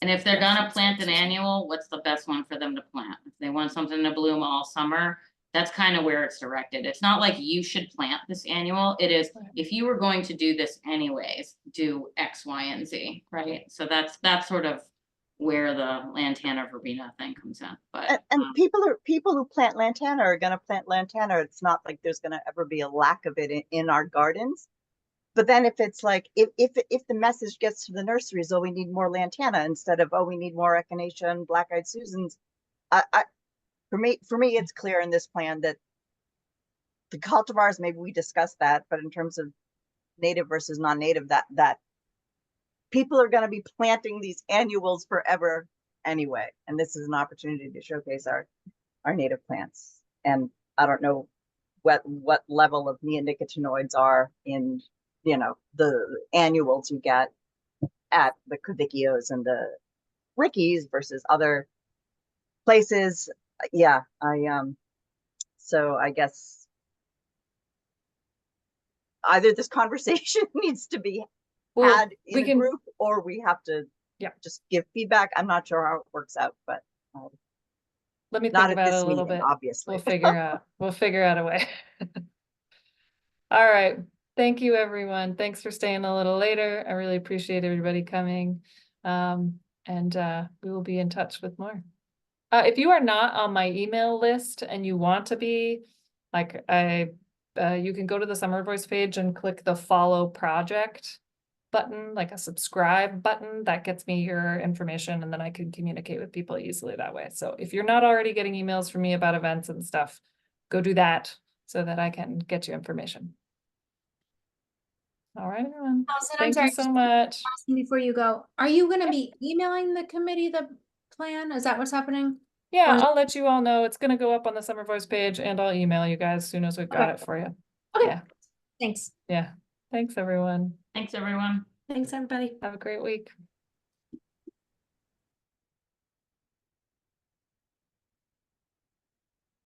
if they're gonna plant an annual, what's the best one for them to plant? If they want something to bloom all summer, that's kind of where it's directed. It's not like you should plant this annual. It is, if you were going to do this anyways, do X, Y, and Z, right? So that's sort of where the lantana verbena thing comes in. But And people who plant lantana are going to plant lantana. It's not like there's going to ever be a lack of it in our gardens. But then if it's like, if the message gets to the nurseries, oh, we need more lantana instead of, oh, we need more echinacea and black-eyed Susans. For me, it's clear in this plan that the cultivars, maybe we discussed that, but in terms of native versus non-native, that people are going to be planting these annuals forever anyway. And this is an opportunity to showcase our native plants. And I don't know what level of neonicotinoids are in, the annuals you get at the Cavicchios and the Rickies versus other places. Yeah, so I guess either this conversation needs to be had in a group, or we have to just give feedback. I'm not sure how it works out, but let me think about it a little bit. Obviously, we'll figure out a way. All right. Thank you, everyone. Thanks for staying a little later. I really appreciate everybody coming. And we will be in touch with more. If you are not on my email list and you want to be, like, you can go to the Summer Voice page and click the follow project button, like a subscribe button. That gets me your information, and then I can communicate with people easily that way. So if you're not already getting emails from me about events and stuff, go do that so that I can get you information. All right, everyone. Allison, I'm Thank sorry, you so just much. before you go, are you gonna be emailing the committee the plan? Is that what's happening? Yeah, Or- I'll let you all know. It's gonna go up on the Summer Voice page, and I'll email you guys as soon as we've got Okay. it for you. Okay. Yeah, Thanks. yeah. Thanks, everyone. Thanks, everyone. Thanks, everybody. Have a great week.